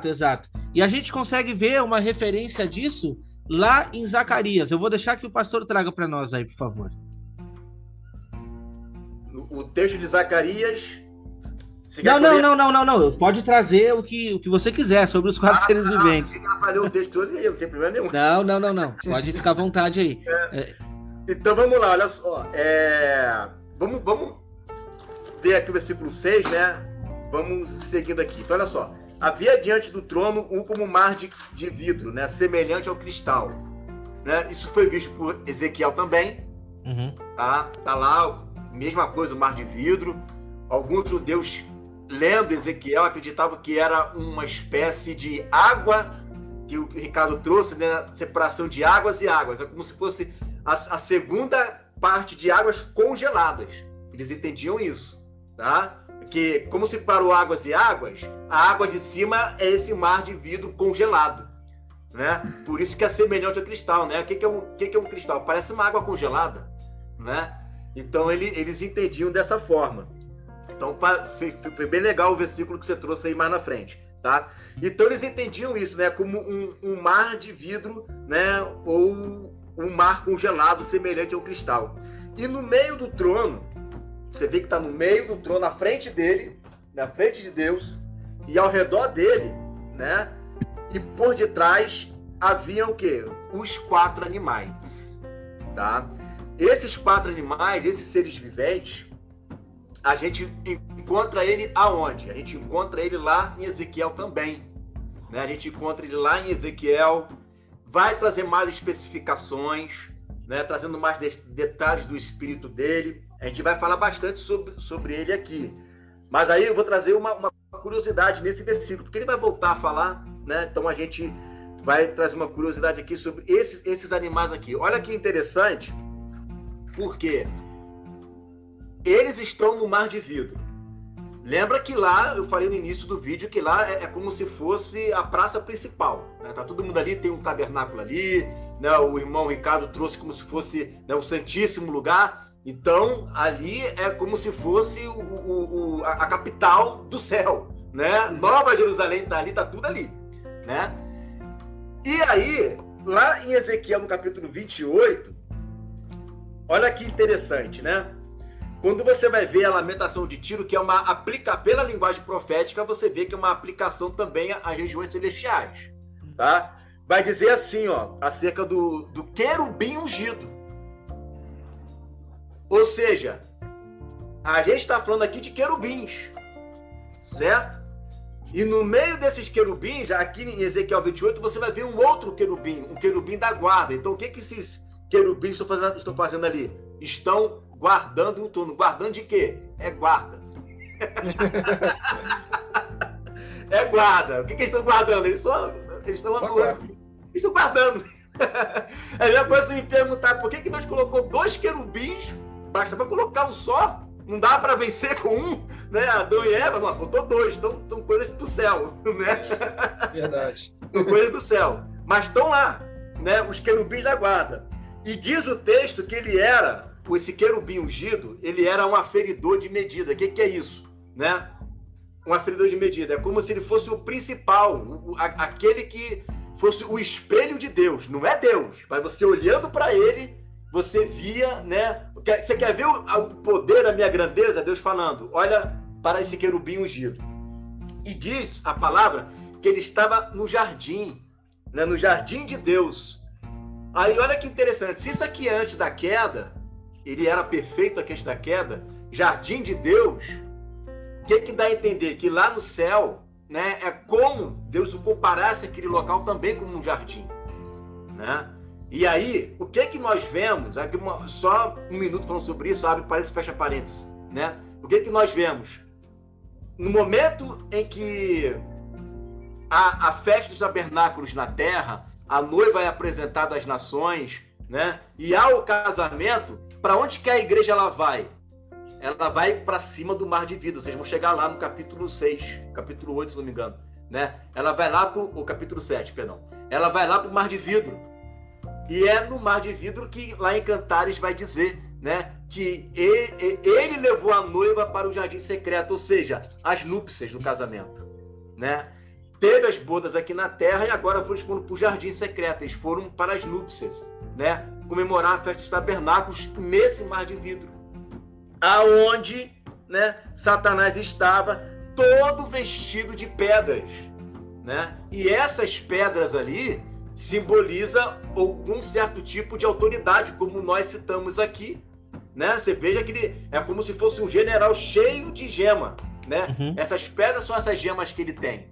Exato. E a gente consegue ver uma referência disso lá em Zacarias. Eu vou deixar que o pastor traga para nós aí, por favor. O texto de Zacarias... Não. Pode trazer o que você quiser sobre os 4 seres viventes. O texto todo aí, não tem problema nenhum. Não. Pode ficar à vontade aí. Então vamos lá, olha só. Vamos ver aqui o versículo 6, né? Vamos seguindo aqui. Então, olha só. Havia diante do trono um como mar de vidro, né? Semelhante ao cristal. Né? Isso foi visto por Ezequiel também. Uhum. Tá lá, mesma coisa, o mar de vidro. Alguns judeus, lendo Ezequiel, acreditavam que era uma espécie de água que o Ricardo trouxe, né? Separação de águas e águas. É como se fosse a segunda parte de águas congeladas. Eles entendiam isso, tá? Que como separou águas e águas, a água de cima é esse mar de vidro congelado, né? Por isso que é semelhante ao cristal, né? O que é um cristal? Parece uma água congelada, né? Então eles entendiam dessa forma. Então foi bem legal o versículo que você trouxe aí mais na frente, tá? Então eles entendiam isso, né? Como um mar de vidro, né? Ou um mar congelado semelhante ao cristal. E no meio do trono, você vê que está no meio do trono, na frente dele, na frente de Deus, e ao redor dele, né? E por detrás haviam o quê? Os 4 animais, tá? Esses 4 animais, esses seres viventes, a gente encontra ele aonde? A gente encontra ele lá em Ezequiel também, né? A gente encontra ele lá em Ezequiel, vai trazer mais especificações, né? Trazendo mais detalhes do espírito dele. A gente vai falar bastante sobre ele aqui. Mas aí eu vou trazer uma curiosidade nesse versículo, porque ele vai voltar a falar, né? Então a gente vai trazer uma curiosidade aqui sobre esses animais aqui. Olha que interessante, porque eles estão no mar de vidro. Lembra que lá, eu falei no início do vídeo, que lá é como se fosse a praça principal, né? Tá todo mundo ali, tem um tabernáculo ali, né? O irmão Ricardo trouxe como se fosse, né, o santíssimo lugar. Então, ali é como se fosse a capital do céu, né? Nova Jerusalém está ali, está tudo ali, né? E aí, lá em Ezequiel, no capítulo 28, olha que interessante, né? Quando você vai ver a lamentação de Tiro, que é pela linguagem profética, você vê que é uma aplicação também às regiões celestiais, tá? Vai dizer assim, ó, acerca do querubim ungido. Ou seja, a gente está falando aqui de querubins, certo? E no meio desses querubins, aqui em Ezequiel 28, você vai ver um outro querubim, um querubim da guarda. Então, o que esses querubins estão fazendo ali? Estão guardando o turno. Guardando de quê? É guarda. É guarda. O que eles estão guardando? Eles estão atuando. Eles estão guardando. É a mesma coisa você me perguntar por que Deus colocou 2 querubins, basta para colocar um só? Não dá para vencer com um, né? Adão e Eva, não, botou 2, então são coisas do céu, né? Verdade. São coisas do céu. Mas estão lá, né? Os querubins da guarda. E diz o texto que esse querubim ungido, ele era um aferidor de medida. O que é isso, né? Um aferidor de medida. É como se ele fosse o principal, aquele que fosse o espelho de Deus. Não é Deus, mas você olhando para ele, você via, né? Você quer ver o poder, a minha grandeza? Deus falando, olha para esse querubim ungido. E diz a palavra que ele estava no jardim, né? No jardim de Deus. Aí olha que interessante, se isso aqui é antes da queda, ele era perfeito aqui antes da queda, jardim de Deus, o que dá a entender? Que lá no céu, né, é como Deus o comparasse aquele local também como um jardim, né? E aí, o que nós vemos? Aqui só um minuto falando sobre isso, abre parênteses, fecha parênteses, né? O que nós vemos? No momento em que a festa dos tabernáculos na terra, a noiva é apresentada às nações, né? E há o casamento, para onde que a igreja ela vai? Ela vai para cima do mar de vidro. Vocês vão chegar lá no capítulo 6, capítulo 8, se não me engano, né? Ela vai lá o capítulo 7, perdão. Ela vai lá para o mar de vidro. E é no mar de vidro que lá em Cantares vai dizer, né, que ele levou a noiva para o jardim secreto, ou seja, as núpcias do casamento, né? Teve as bodas aqui na terra e agora eles foram para o jardim secreto, eles foram para as núpcias, né? Comemorar a festa dos tabernáculos nesse mar de vidro, aonde, né, Satanás estava todo vestido de pedras, né? E essas pedras ali simboliza algum certo tipo de autoridade, como nós citamos aqui, né? Você veja que ele é como se fosse um general cheio de gema, né? Uhum. Essas pedras são essas gemas que ele tem.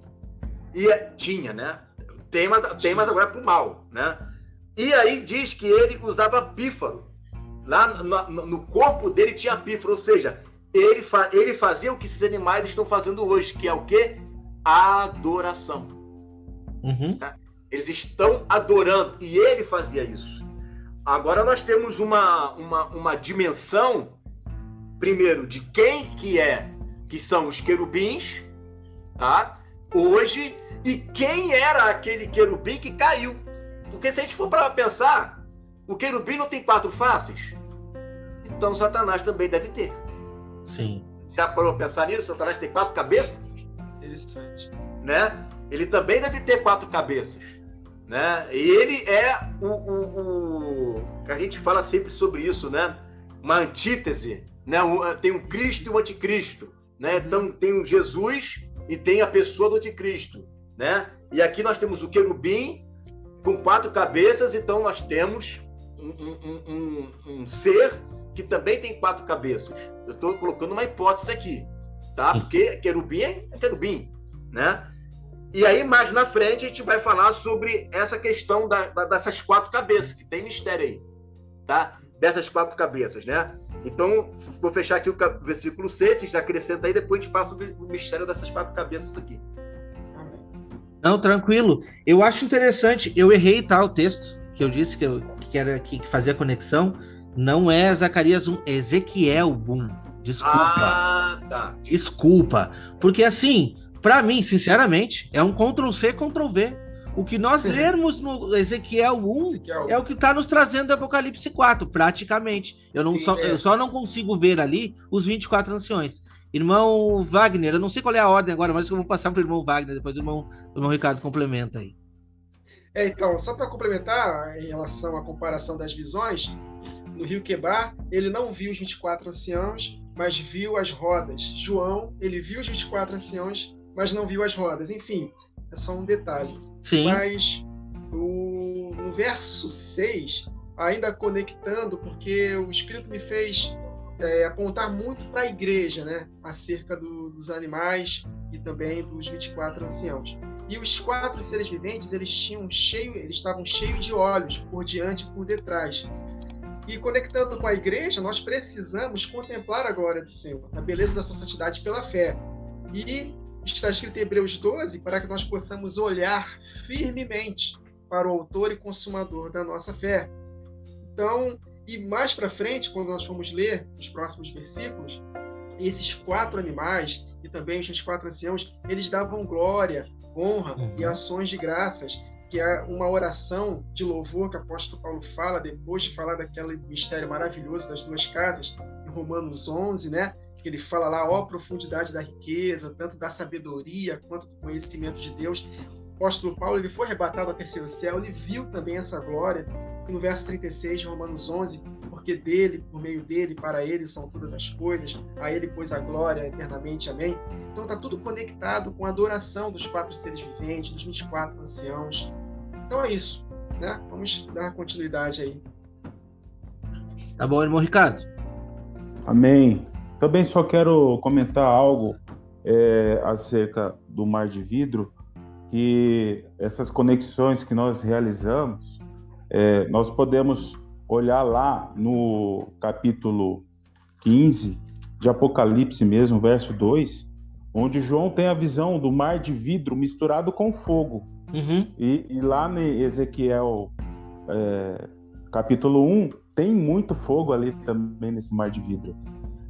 E tinha, né? Tem, mas agora é pro mal, né? E aí diz que ele usava pífaro. Lá no corpo dele tinha pífaro, ou seja, ele fazia o que esses animais estão fazendo hoje, que é o quê? Adoração. Uhum. Tá? Eles estão adorando, e ele fazia isso. Agora nós temos uma dimensão, primeiro, de quem que são os querubins, tá? Hoje, e quem era aquele querubim que caiu. Porque se a gente for para pensar, o querubim não tem 4 faces? Então Satanás também deve ter. Sim. Já parou para pensar nisso? Satanás tem 4 cabeças? Interessante. Né? Ele também deve ter 4 cabeças. Né? E ele é a gente fala sempre sobre isso, né? Uma antítese, né? Tem um Cristo e um anticristo, né? Então tem um Jesus e tem a pessoa do anticristo, né? E aqui nós temos o querubim com 4 cabeças, então nós temos um ser que também tem 4 cabeças. Eu estou colocando uma hipótese aqui, tá? Porque querubim é querubim, né? E aí, mais na frente, a gente vai falar sobre essa questão dessas 4 cabeças, que tem mistério aí, tá? Dessas 4 cabeças, né? Então, vou fechar aqui o versículo 6, vocês acrescentam aí, depois a gente fala sobre o mistério dessas 4 cabeças aqui. Não, tranquilo. Eu acho interessante, eu errei, tá, o texto, que eu disse que fazia conexão, não é Zacarias 1, é Ezequiel 1. Desculpa. Ah, tá. Desculpa. Porque assim... Para mim, sinceramente, é um Ctrl-C, Ctrl-V. O que nós lermos no Ezequiel 1 é o que está nos trazendo do Apocalipse 4, praticamente. Eu só não consigo ver ali os 24 anciões. Irmão Wagner, eu não sei qual é a ordem agora, mas eu vou passar para o irmão Wagner, depois o irmão Ricardo complementa aí. Então, só para complementar em relação à comparação das visões, no rio Quebar, ele não viu os 24 anciãos, mas viu as rodas. João, ele viu os 24 anciãos, mas não viu as rodas. Enfim, é só um detalhe. Sim. Mas no verso 6, ainda conectando, porque o Espírito me fez apontar muito para a igreja, né? Acerca dos animais e também dos 24 anciãos. E os 4 seres viventes, eles estavam cheios de olhos, por diante e por detrás. E conectando com a igreja, nós precisamos contemplar a glória do Senhor, a beleza da sua santidade pela fé. E está escrito em Hebreus 12, para que nós possamos olhar firmemente para o autor e consumador da nossa fé. Então, e mais para frente, quando nós formos ler os próximos versículos, esses 4 animais e também os 24 anciãos, eles davam glória, honra e ações de graças, que é uma oração de louvor que o apóstolo Paulo fala, depois de falar daquele mistério maravilhoso das 2 casas, em Romanos 11, né? Que ele fala lá, ó profundidade da riqueza, tanto da sabedoria quanto do conhecimento de Deus. O apóstolo Paulo, ele foi arrebatado ao terceiro céu, ele viu também essa glória, e no verso 36 de Romanos 11, porque dele, por meio dele, para ele são todas as coisas, a ele pois a glória eternamente, amém? Então está tudo conectado com a adoração dos 4 seres viventes, dos 24 anciãos. Então é isso, né? Vamos dar continuidade aí. Tá bom, irmão Ricardo? Amém. Também só quero comentar algo acerca do mar de vidro, que essas conexões que nós realizamos, nós podemos olhar lá no capítulo 15 de Apocalipse mesmo, verso 2, onde João tem a visão do mar de vidro misturado com fogo. E lá em Ezequiel capítulo 1 tem muito fogo ali também nesse mar de vidro,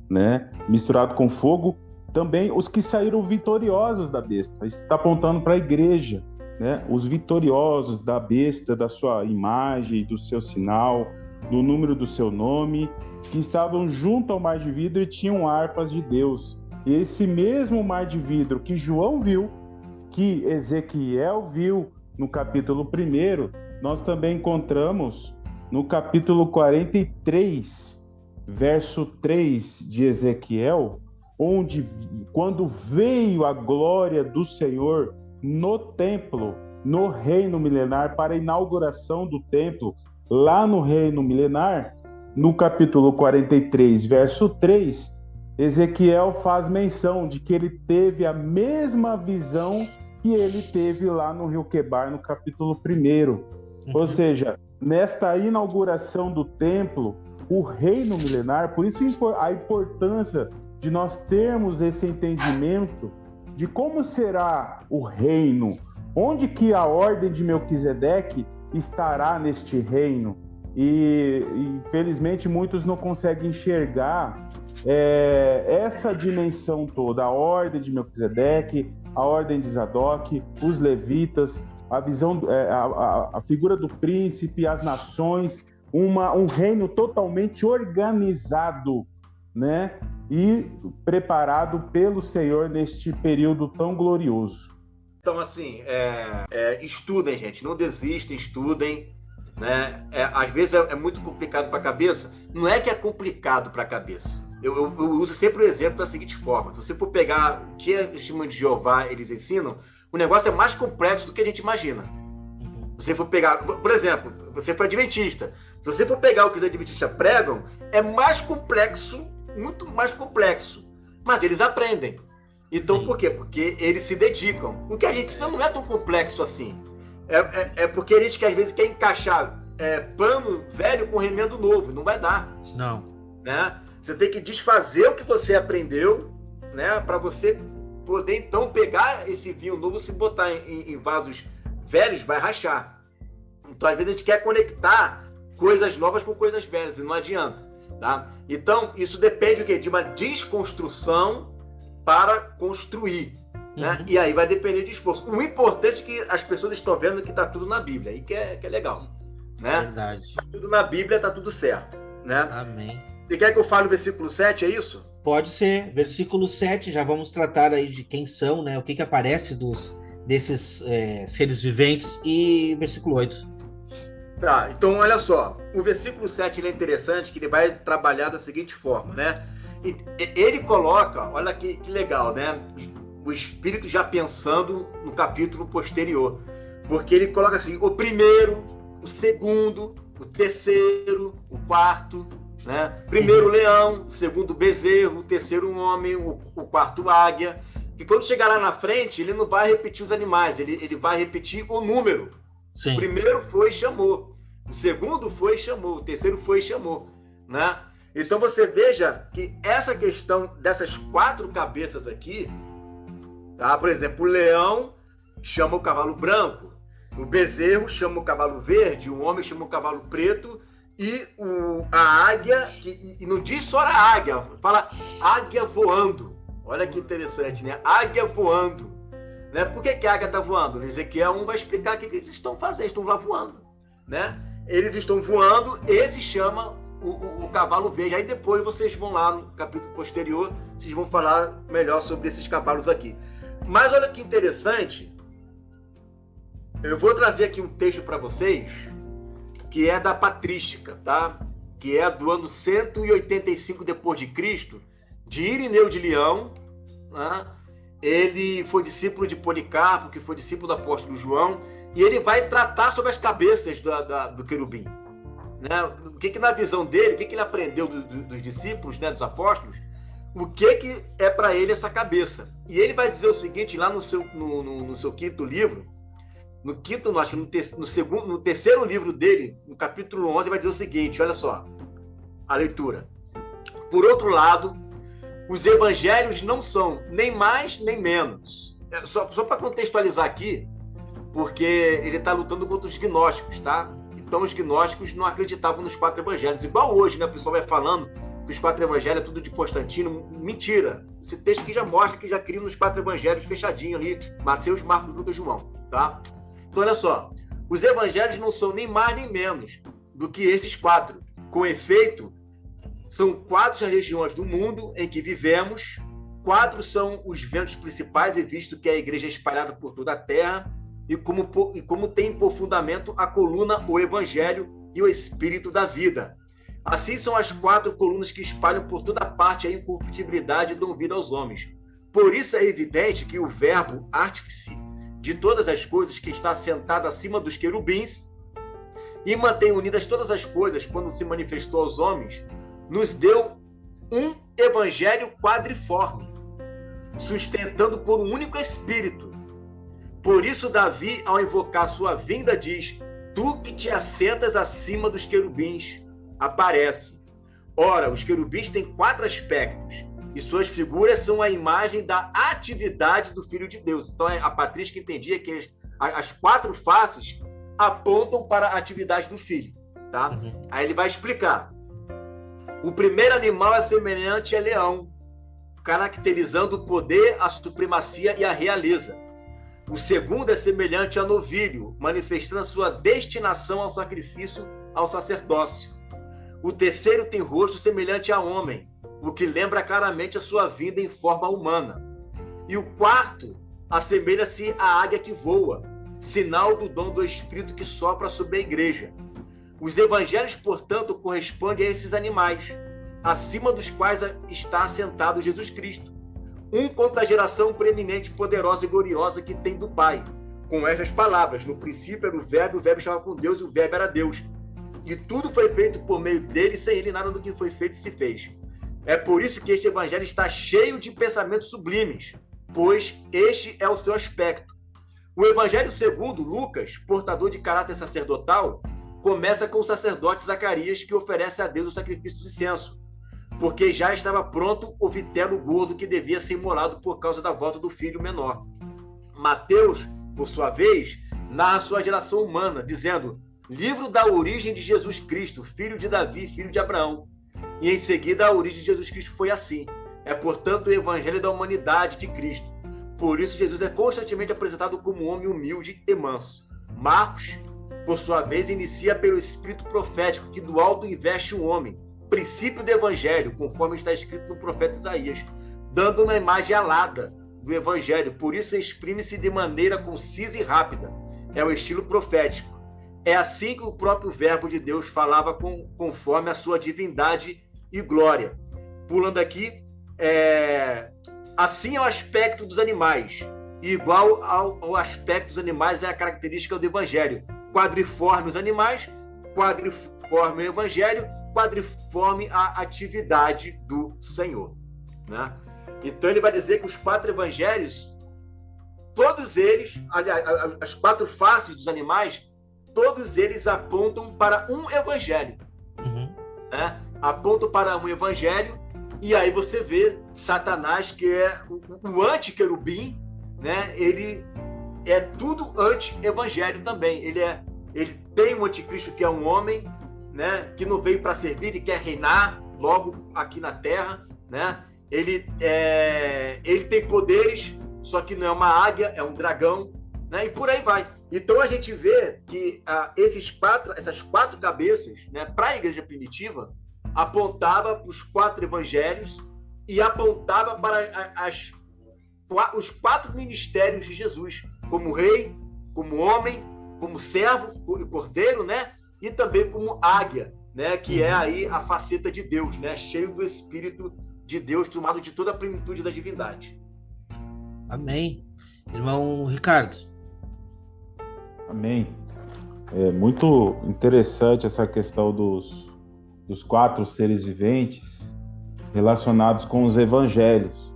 né? Misturado com fogo. Também os que saíram vitoriosos da besta. Isso está apontando para a igreja, né? Os vitoriosos da besta, da sua imagem, do seu sinal, do número do seu nome, que estavam junto ao mar de vidro e tinham harpas de Deus. E esse mesmo mar de vidro que João viu, que Ezequiel viu no capítulo 1, nós também encontramos no capítulo 43, verso 3 de Ezequiel, onde, quando veio a glória do Senhor no templo, no reino milenar, para a inauguração do templo, lá no reino milenar, no capítulo 43, verso 3, Ezequiel faz menção de que ele teve a mesma visão que ele teve lá no rio Quebar, no capítulo 1. Ou seja, nesta inauguração do templo, o reino milenar, por isso a importância de nós termos esse entendimento de como será o reino, onde que a ordem de Melquisedeque estará neste reino. E infelizmente muitos não conseguem enxergar essa dimensão toda, a ordem de Melquisedeque, a ordem de Zadok, os levitas, a visão, a figura do príncipe, as nações, um reino totalmente organizado, né? E preparado pelo Senhor neste período tão glorioso. Então, assim, estudem, gente, não desistem, estudem, né? Às vezes é muito complicado para a cabeça. Não é que é complicado para a cabeça. Eu uso sempre o exemplo da seguinte forma: se você for pegar o que a Testemunha de Jeová eles ensinam, o negócio é mais complexo do que a gente imagina. Se você for pegar, por exemplo, você foi adventista. Se você for pegar o que os adventistas pregam, é mais complexo, muito mais complexo. Mas eles aprendem. Então, por quê? Porque eles se dedicam. O que a gente ensina não é tão complexo assim. É porque a gente que às vezes quer encaixar pano velho com remendo novo. Não vai dar. Não. Né? Você tem que desfazer o que você aprendeu, né? Para você poder então pegar esse vinho novo, se botar em vasos velhos, vai rachar. Então, às vezes, a gente quer conectar coisas novas com coisas velhas, e não adianta. Tá? Então, isso depende o quê? De uma desconstrução para construir. né? E aí vai depender de esforço. O importante é que as pessoas estão vendo que está tudo na Bíblia, aí que é legal. Né? Verdade. Tudo na Bíblia, está tudo certo. Né? Amém. Você quer que eu fale o versículo 7, é isso? Pode ser. Versículo 7, já vamos tratar aí de quem são, né? O que aparece desses seres viventes. E versículo 8. Tá, então olha só. O versículo 7 ele é interessante, que ele vai trabalhar da seguinte forma, né? Ele coloca, olha que legal, né? O Espírito já pensando no capítulo posterior. Porque ele coloca assim, o primeiro, o segundo, o terceiro, o quarto, né? Primeiro leão, segundo bezerro, o terceiro homem, o quarto águia. E quando chegar lá na frente, ele não vai repetir os animais, ele vai repetir o número. Sim. O primeiro foi e chamou, o segundo foi e chamou, o terceiro foi e chamou, né? Então você veja que essa questão dessas 4 cabeças aqui, tá? Por exemplo, o leão chama o cavalo branco, o bezerro chama o cavalo verde, o homem chama o cavalo preto, e a águia, e não diz só a águia, fala águia voando. Olha que interessante, né? Águia voando. Né? Por que a águia está voando? Ezequiel 1 vai explicar o que eles estão fazendo, estão lá voando. Né? Eles estão voando, esse chama o cavalo verde. Aí depois vocês vão lá no capítulo posterior, vocês vão falar melhor sobre esses cavalos aqui. Mas olha que interessante, eu vou trazer aqui um texto para vocês, que é da patrística, tá? Que é do ano 185 depois de Cristo, de Irineu de Leão, né? Ele foi discípulo de Policarpo, que foi discípulo do apóstolo João, e ele vai tratar sobre as cabeças do querubim. Né? O que na visão dele, o que ele aprendeu dos discípulos, né, dos apóstolos, o que é para ele essa cabeça. E ele vai dizer o seguinte, lá no seu quinto livro, no terceiro livro dele, no capítulo 11, vai dizer o seguinte, olha só, a leitura. Por outro lado, os evangelhos não são nem mais nem menos. Só para contextualizar aqui, porque ele está lutando contra os gnósticos, tá? Então os gnósticos não acreditavam nos 4 evangelhos. Igual hoje, né? O pessoal vai falando que os 4 evangelhos é tudo de Constantino. Mentira! Esse texto aqui já mostra que já criam nos 4 evangelhos fechadinho ali. Mateus, Marcos, Lucas, João, tá? Então olha só. Os evangelhos não são nem mais nem menos do que esses 4. Com efeito, são 4 as regiões do mundo em que vivemos, 4 são os ventos principais, e visto que a igreja é espalhada por toda a terra, e como tem por fundamento a coluna, o evangelho e o espírito da vida. Assim são as 4 colunas que espalham por toda parte a incorruptibilidade e dão vida aos homens. Por isso é evidente que o verbo artífice de todas as coisas, que está sentado acima dos querubins e mantém unidas todas as coisas quando se manifestou aos homens, nos deu um evangelho quadriforme, sustentando por um único Espírito. Por isso Davi, ao invocar sua vinda, diz: tu que te assentas acima dos querubins, aparece. Ora, os querubins têm 4 aspectos, e suas figuras são a imagem da atividade do Filho de Deus. Então a patrística entendia que as 4 faces apontam para a atividade do Filho. Tá? Uhum. Aí ele vai explicar. O primeiro animal é semelhante a leão, caracterizando o poder, a supremacia e a realeza. O segundo é semelhante a novilho, manifestando a sua destinação ao sacrifício, ao sacerdócio. O terceiro tem rosto semelhante a homem, o que lembra claramente a sua vida em forma humana. E o quarto assemelha-se à águia que voa, sinal do dom do Espírito que sopra sobre a igreja. Os evangelhos, portanto, correspondem a esses animais, acima dos quais está assentado Jesus Cristo. Um conta a geração preeminente, poderosa e gloriosa que tem do Pai. Com estas palavras, no princípio era o verbo estava com Deus e o verbo era Deus. E tudo foi feito por meio dele, sem ele nada do que foi feito se fez. É por isso que este evangelho está cheio de pensamentos sublimes, pois este é o seu aspecto. O evangelho segundo Lucas, portador de caráter sacerdotal, começa com o sacerdote Zacarias, que oferece a Deus o sacrifício de incenso, porque já estava pronto o vitelo gordo que devia ser imolado por causa da volta do filho menor. Mateus, por sua vez, narra sua geração humana, dizendo: livro da origem de Jesus Cristo, filho de Davi, filho de Abraão. E em seguida a origem de Jesus Cristo foi assim. É, portanto, o evangelho da humanidade de Cristo. por isso Jesus é constantemente apresentado como um homem humilde e manso. Marcos, por sua vez, inicia pelo espírito profético que do alto investe um homem, princípio do evangelho, conforme está escrito no profeta Isaías, dando uma imagem alada do evangelho, por isso exprime-se de maneira concisa e rápida. É o estilo profético. É assim que o próprio verbo de Deus falava conforme a sua divindade e glória. Pulando aqui, assim é o aspecto dos animais, e igual ao aspecto dos animais é a característica do evangelho. Quadriforme os animais, quadriforme o evangelho, quadriforme a atividade do Senhor, né? Então ele vai dizer que os 4 evangelhos, todos eles, aliás, as 4 faces dos animais, todos eles apontam para um evangelho, né? Apontam para um evangelho, e aí você vê Satanás, que é o anti-querubim, né? Ele é tudo anti-evangelho também. Ele tem um anticristo que é um homem, né? Que não veio para servir e quer reinar logo aqui na terra, né? Ele tem poderes, só que não é uma águia, é um dragão, né? E por aí vai. Então a gente vê que essas 4 cabeças, né, para a igreja primitiva, apontava para os 4 evangelhos e apontava para os 4 ministérios de Jesus, como rei, como homem, como servo e cordeiro, né? E também como águia, né? Que é aí a faceta de Deus, né? Cheio do Espírito de Deus, tomado de toda a plenitude da divindade. Amém. Irmão Ricardo. Amém. É muito interessante essa questão dos 4 seres viventes relacionados com os evangelhos.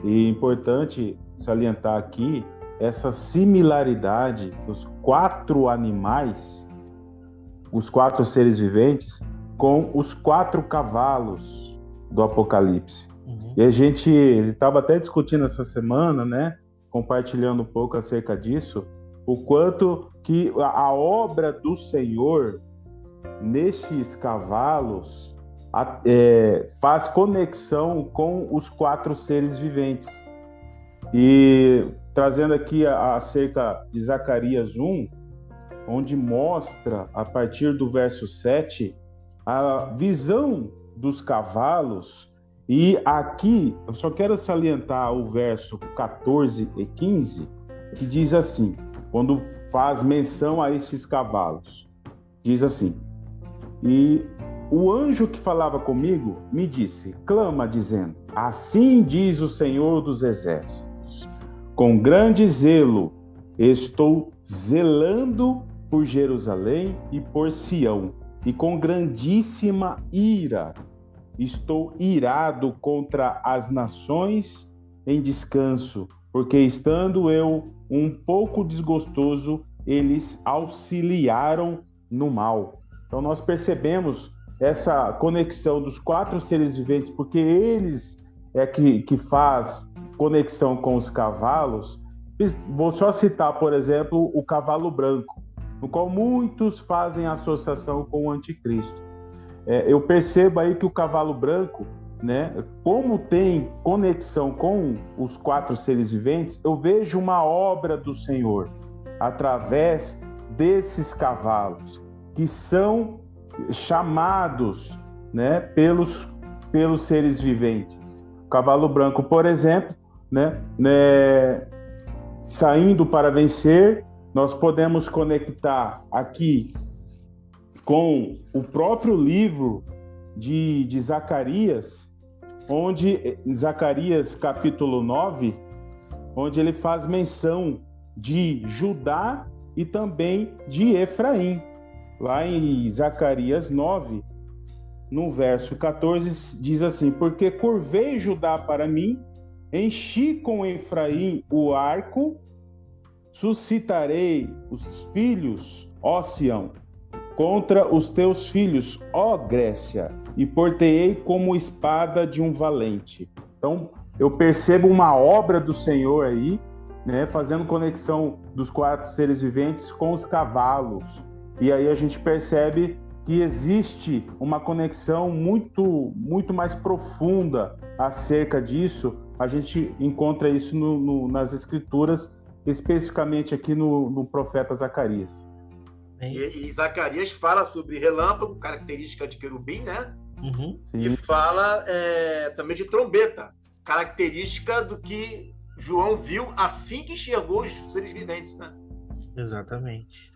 E é importante salientar aqui essa similaridade dos 4 animais, os 4 seres viventes, com os 4 cavalos do Apocalipse. E a gente estava até discutindo essa semana, né, compartilhando um pouco acerca disso, o quanto que a obra do Senhor nestes cavalos faz conexão com os 4 seres viventes. E trazendo aqui acerca de Zacarias 1, onde mostra, a partir do verso 7, a visão dos cavalos. E aqui eu só quero salientar o verso 14 e 15, que diz assim, quando faz menção a estes cavalos, diz assim: e o anjo que falava comigo me disse, clama dizendo, assim diz o Senhor dos Exércitos, com grande zelo estou zelando por Jerusalém e por Sião, e com grandíssima ira estou irado contra as nações em descanso, porque estando eu um pouco desgostoso, eles auxiliaram no mal. Então nós percebemos essa conexão dos 4 seres viventes, porque eles que faz conexão com os cavalos. Vou só citar, por exemplo, o cavalo branco, no qual muitos fazem associação com o anticristo. Eu percebo aí que o cavalo branco, né, como tem conexão com os 4 seres viventes, eu vejo uma obra do Senhor através desses cavalos, que são chamados, né, pelos seres viventes. O cavalo branco, por exemplo, né, saindo para vencer, nós podemos conectar aqui com o próprio livro de Zacarias, onde Zacarias capítulo 9, onde ele faz menção de Judá e também de Efraim. Lá em Zacarias 9, no verso 14, diz assim: porque curvei Judá para mim, enchi com Efraim o arco, suscitarei os filhos, ó Sião, contra os teus filhos, ó Grécia, e portei como espada de um valente. Então, eu percebo uma obra do Senhor aí, né, fazendo conexão dos 4 seres viventes com os cavalos. E aí a gente percebe que existe uma conexão muito, muito mais profunda acerca disso, a gente encontra isso nas Escrituras, especificamente aqui no profeta Zacarias. E Zacarias fala sobre relâmpago, característica de querubim, né? Uhum. E fala também de trombeta, característica do que João viu assim que enxergou os seres viventes, né? Exatamente.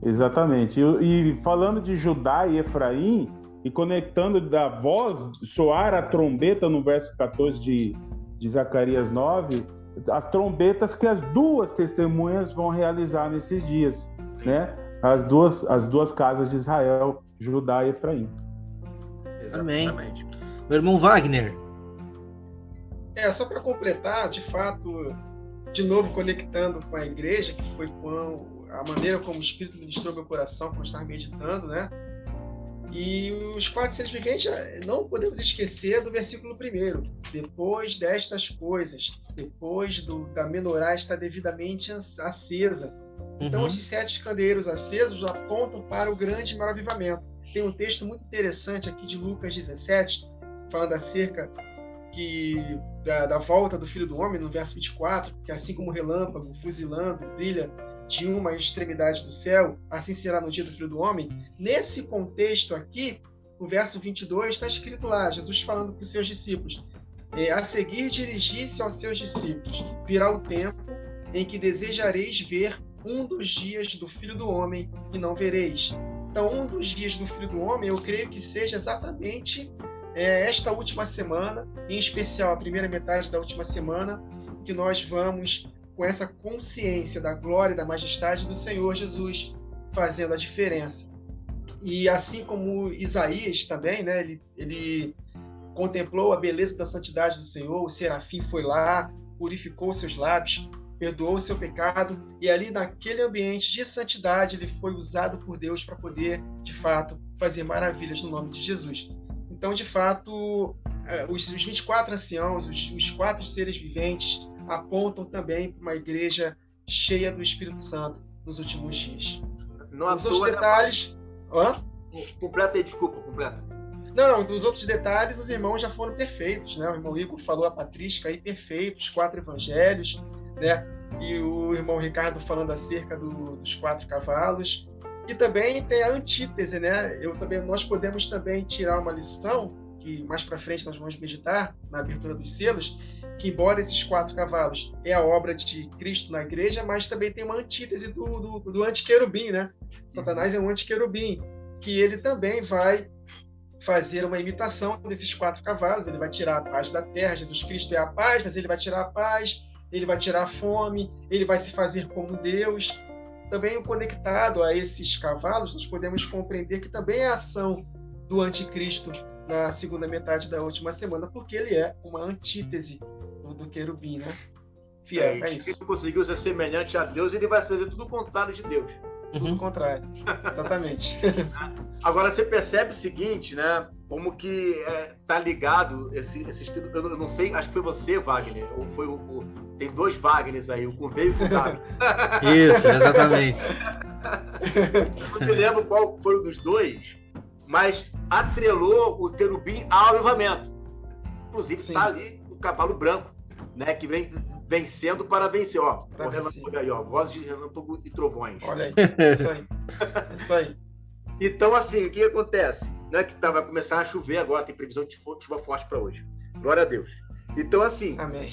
E falando de Judá e Efraim, e conectando da voz, soar a trombeta no verso 14 de Zacarias 9, as trombetas que as duas testemunhas vão realizar nesses dias, né? As duas casas de Israel, Judá e Efraim. Exatamente. Meu irmão Wagner. Só para completar, de fato, de novo conectando com a igreja, que foi a maneira como o Espírito ministrou meu coração quando eu estava meditando, né? E os 4 seres viventes, não podemos esquecer do versículo 1. Depois destas coisas, depois da menorá está devidamente acesa. Então, esses 7 candeeiros acesos apontam para o grande maior avivamento. Tem um texto muito interessante aqui de Lucas 17, falando acerca da volta do Filho do Homem, no verso 24, que assim como o relâmpago fuzilando brilha de uma extremidade do céu, assim será no dia do Filho do Homem. Nesse contexto aqui, no verso 22, está escrito lá, Jesus falando para os seus discípulos, a seguir dirigir-se aos seus discípulos, virá o tempo em que desejareis ver um dos dias do Filho do Homem e não vereis. Então, um dos dias do Filho do Homem, eu creio que seja exatamente esta última semana, em especial a primeira metade da última semana, que nós vamos com essa consciência da glória e da majestade do Senhor Jesus fazendo a diferença. E assim como Isaías também, né, ele contemplou a beleza da santidade do Senhor, o serafim foi lá, purificou seus lábios, perdoou o seu pecado, e ali naquele ambiente de santidade ele foi usado por Deus para poder, de fato, fazer maravilhas no nome de Jesus. Então, de fato, os 24 anciãos, os 4 seres viventes, apontam também para uma igreja cheia do Espírito Santo nos últimos dias. Os outros detalhes... Completa aí, desculpa, completa. Não, dos outros detalhes, os irmãos já foram perfeitos, né? O irmão Igor falou a patrística aí, perfeito, os 4 evangelhos, né? E o irmão Ricardo falando acerca dos 4 cavalos. E também tem a antítese, né? Nós podemos também tirar uma lição, que mais para frente nós vamos meditar, na abertura dos selos, que embora esses 4 cavalos é a obra de Cristo na igreja, mas também tem uma antítese do antiquerubim, né? Satanás é um antiquerubim, que ele também vai fazer uma imitação desses 4 cavalos, ele vai tirar a paz da terra, Jesus Cristo é a paz, mas ele vai tirar a paz, ele vai tirar a fome, ele vai se fazer como Deus. Também conectado a esses cavalos, nós podemos compreender que também é a ação do anticristo na segunda metade da última semana, porque ele é uma antítese do querubim, né? Fiel, é isso. Se ele conseguiu ser semelhante a Deus, ele vai fazer tudo o contrário de Deus. Tudo o contrário, exatamente. Agora, você percebe o seguinte, né? Como que tá ligado esse eu não sei, acho que foi você, Wagner, ou foi tem 2 Wagners aí, o Curveio e o Gabi. Isso, exatamente. Eu não me lembro qual foi o dos 2, mas atrelou o querubim ao avivamento. Inclusive, está ali o cavalo branco, né? Que vem vencendo para vencer. Ó, o relâmpago aí, ó, vozes de relâmpago e trovões. Olha aí, isso aí. Isso aí. Então, assim, o que acontece? Não é que vai começar a chover agora, tem previsão de chuva forte para hoje. Glória a Deus. Então, assim, amém.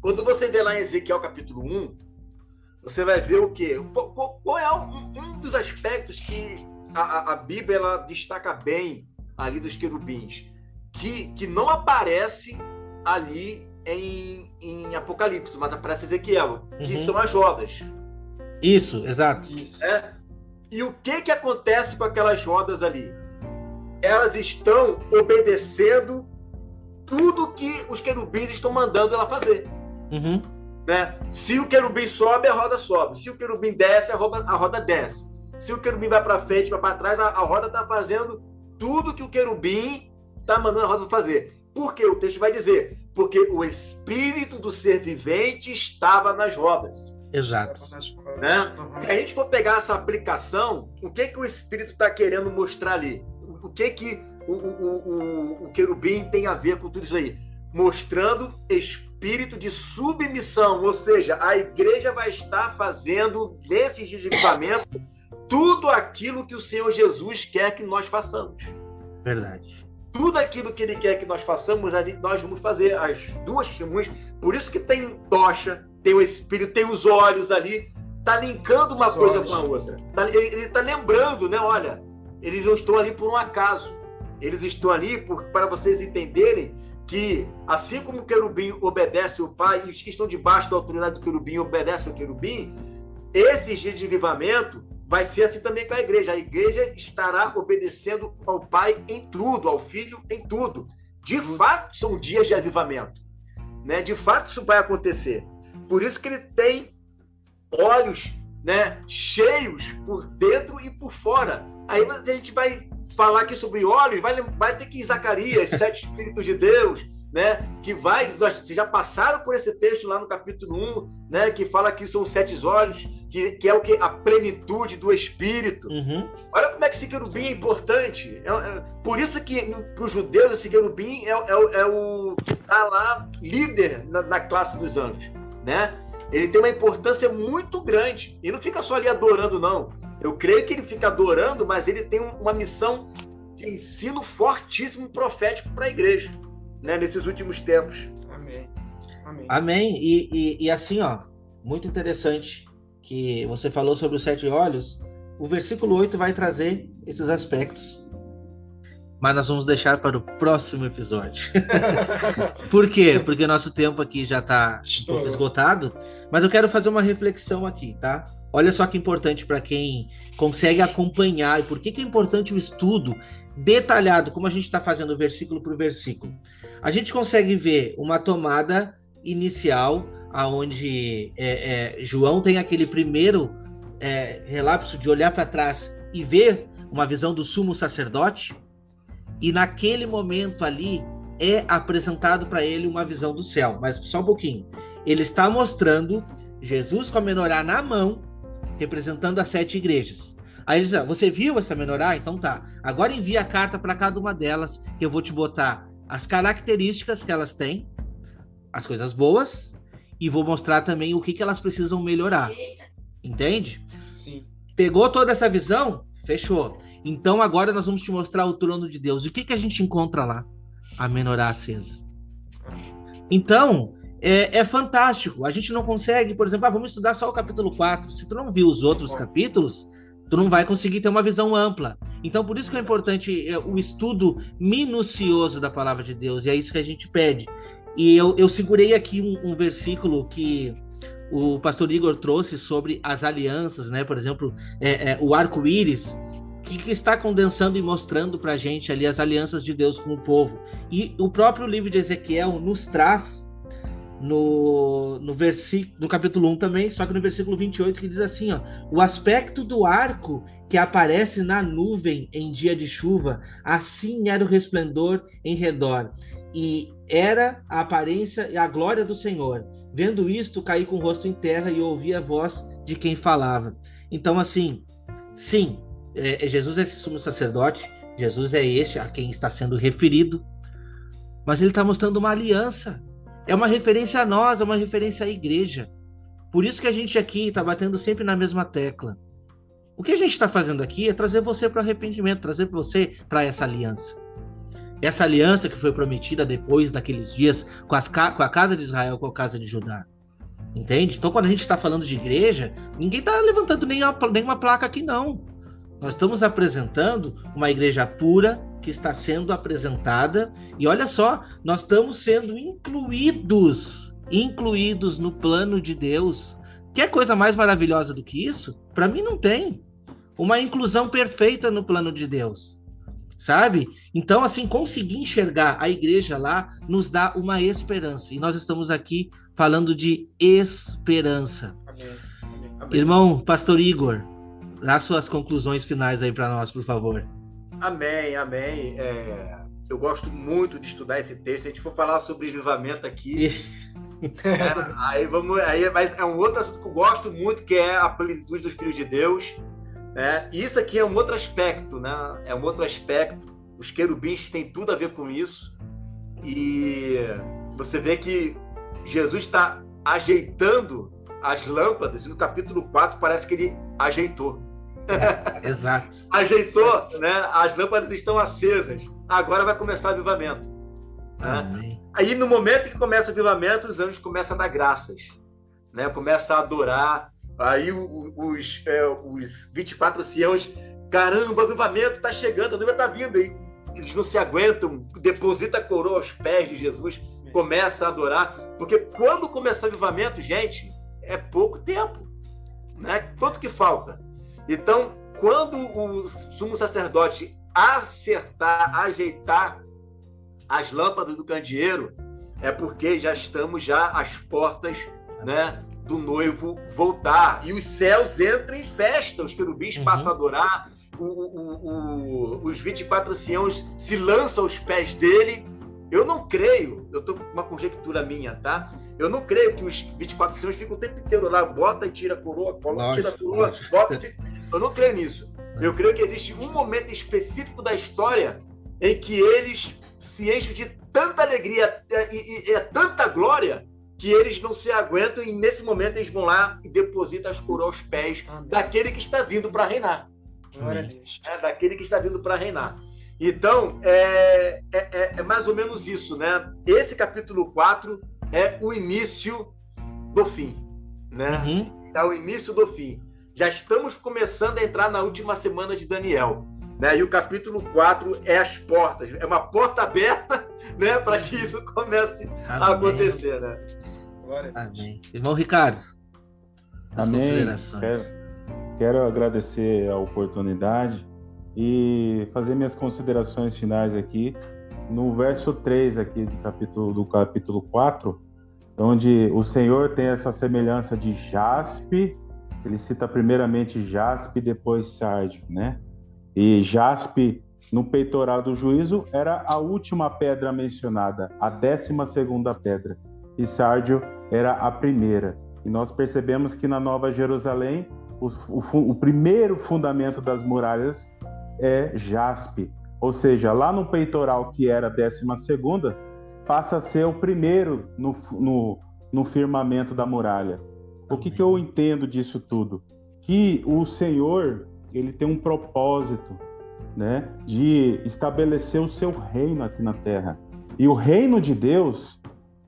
Quando você vê lá em Ezequiel capítulo 1, você vai ver o quê? Qual é um dos aspectos que a Bíblia ela destaca bem ali dos querubins, que não aparece ali em Apocalipse, mas aparece em Ezequiel, que são as rodas. Isso, exato. Isso. E o que acontece com aquelas rodas ali? Elas estão obedecendo tudo que os querubins estão mandando ela fazer. Né? Se o querubim sobe, a roda sobe. Se o querubim desce, a roda desce. Se o querubim vai para frente, vai para trás, a roda está fazendo tudo que o querubim está mandando a roda fazer. Por quê? O texto vai dizer, porque o espírito do ser vivente estava nas rodas. Exato. Né? Se a gente for pegar essa aplicação, o que o espírito está querendo mostrar ali? O que o querubim tem a ver com tudo isso aí? Mostrando espírito espírito de submissão, ou seja, a igreja vai estar fazendo, nesses dias de avivamento, tudo aquilo que o Senhor Jesus quer que nós façamos. Verdade. Tudo aquilo que Ele quer que nós façamos, nós vamos fazer. As duas testemunhas, por isso que tem tocha, tem o Espírito, tem os olhos ali, está linkando uma coisa com a outra. Ele está lembrando, né? Olha, eles não estão ali por um acaso. Eles estão ali para vocês entenderem que, assim como o querubim obedece ao Pai, e os que estão debaixo da autoridade do querubim obedecem ao querubim, esses dias de avivamento vai ser assim também com a igreja. A igreja estará obedecendo ao Pai em tudo, ao Filho em tudo. De fato, são dias de avivamento, né? De fato, isso vai acontecer. Por isso que ele tem olhos, né, cheios por dentro e por fora. Aí a gente vai falar aqui sobre olhos, vai ter que ir em Zacarias, 7 Espíritos de Deus, né? Que vocês já passaram por esse texto lá no capítulo 1, né? Que fala que são 7 olhos, que é o que? A plenitude do Espírito. Uhum. Olha como é que esse querubim é importante. Por isso que para os judeus esse querubim é o que está lá líder na classe dos anjos, né? Ele tem uma importância muito grande. E não fica só ali adorando, não. Eu creio que ele fica adorando, mas ele tem uma missão de ensino fortíssimo profético para a igreja, né, nesses últimos tempos. Amém. Amém. Amém. E assim, ó, muito interessante que você falou sobre os 7 olhos. O versículo 8 vai trazer esses aspectos. Mas nós vamos deixar para o próximo episódio. Por quê? Porque nosso tempo aqui já está um pouco esgotado. Mas eu quero fazer uma reflexão aqui, tá? Olha só que importante para quem consegue acompanhar. E por que é importante o estudo detalhado, como a gente está fazendo versículo por versículo. A gente consegue ver uma tomada inicial, onde João tem aquele primeiro relapso de olhar para trás e ver uma visão do sumo sacerdote. E naquele momento ali é apresentado para ele uma visão do céu. Mas só um pouquinho. Ele está mostrando Jesus com a menorá na mão, representando as 7 igrejas. Aí ele diz, você viu essa menorá? Então tá. Agora envia a carta para cada uma delas, que eu vou te botar as características que elas têm, as coisas boas, e vou mostrar também o que elas precisam melhorar. Entende? Sim. Pegou toda essa visão? Fechou. Então agora nós vamos te mostrar o trono de Deus. E o que a gente encontra lá? A menorá acesa. Então, é fantástico. A gente não consegue, por exemplo, vamos estudar só o capítulo 4. Se tu não viu os outros capítulos, tu não vai conseguir ter uma visão ampla. Então, por isso que é importante o estudo minucioso da palavra de Deus. E é isso que a gente pede. E eu segurei aqui um versículo que o pastor Igor trouxe sobre as alianças, né? Por exemplo, o arco-íris, que está condensando e mostrando para a gente ali as alianças de Deus com o povo. E o próprio livro de Ezequiel nos traz no capítulo 1 também, só que no versículo 28, que diz assim, ó, o aspecto do arco que aparece na nuvem em dia de chuva, assim era o resplendor em redor, e era a aparência e a glória do Senhor. Vendo isto, caí com o rosto em terra e ouvi a voz de quem falava. Então, assim, sim, Jesus é esse sumo sacerdote, Jesus é este a quem está sendo referido, mas ele está mostrando uma aliança. É uma referência a nós, é uma referência à igreja. Por isso que a gente aqui está batendo sempre na mesma tecla. O que a gente está fazendo aqui é trazer você para o arrependimento, trazer você para essa aliança. Essa aliança que foi prometida depois daqueles dias com a casa de Israel, com a casa de Judá. Entende? Então, quando a gente está falando de igreja, ninguém está levantando nenhuma placa aqui, não. Nós estamos apresentando uma igreja pura que está sendo apresentada, e olha só, nós estamos sendo incluídos no plano de Deus. Quer coisa mais maravilhosa do que isso? Para mim não tem. Uma inclusão perfeita no plano de Deus, sabe? Então, assim, conseguir enxergar a igreja lá nos dá uma esperança, e nós estamos aqui falando de esperança. Amém. Irmão, pastor Igor, dá suas conclusões finais aí para nós, por favor. Amém. Eu gosto muito de estudar esse texto. Se a gente for falar sobre avivamento aqui, aí é um outro assunto que eu gosto muito, que é a plenitude dos filhos de Deus. Né? E isso aqui é um outro aspecto, né? É um outro aspecto. Os querubins têm tudo a ver com isso. E você vê que Jesus está ajeitando as lâmpadas, e no capítulo 4 parece que ele ajeitou. Exato. Ajeitou, né? As lâmpadas estão acesas. Agora vai começar o avivamento. Né? Aí, no momento que começa o avivamento, os anjos começam a dar graças, né? Começam a adorar. Aí os 24 anciãos, caramba, o avivamento está chegando, a noiva está vindo. Aí eles não se aguentam, deposita a coroa aos pés de Jesus, começa a adorar. Porque quando começar o avivamento, gente, é pouco tempo, né? Quanto que falta? Então, quando o sumo sacerdote ajeitar as lâmpadas do candeeiro, é porque já estamos às portas, né, do noivo voltar. E os céus entram em festa, os querubins passam a adorar, os 24 anciãos se lançam aos pés dele. Eu não creio, eu estou com uma conjectura minha, tá? Eu não creio que os 24 anciãos ficam o tempo inteiro lá, bota e tira a coroa, tira a coroa, bota e tira... Eu não creio nisso. Eu creio que existe um momento específico da história em que eles se enchem de tanta alegria e tanta glória que eles não se aguentam, e nesse momento eles vão lá e depositam as coroas aos pés daquele que está vindo para reinar. Glória a Deus. Daquele que está vindo para reinar. Então, é mais ou menos isso, né? Esse capítulo 4 é o início do fim, né? É o início do fim. Já estamos começando a entrar na última semana de Daniel, né? E o capítulo 4 é as portas, é uma porta aberta, né? Para que isso comece a acontecer, né? Glória a Deus. Amém. Irmão Ricardo, as considerações. Quero agradecer a oportunidade e fazer minhas considerações finais aqui no verso 3 aqui do capítulo 4, onde o Senhor tem essa semelhança de jaspe. Ele cita primeiramente jaspe, depois sárdio, né? E jaspe, no peitoral do juízo, era a última pedra mencionada, a 12ª pedra. E sárdio era a primeira. E nós percebemos que na Nova Jerusalém, o primeiro fundamento das muralhas é jaspe. Ou seja, lá no peitoral, que era a 12ª, passa a ser o primeiro no firmamento da muralha. O que eu entendo disso tudo? Que o Senhor, ele tem um propósito, né, de estabelecer o seu reino aqui na terra. E o reino de Deus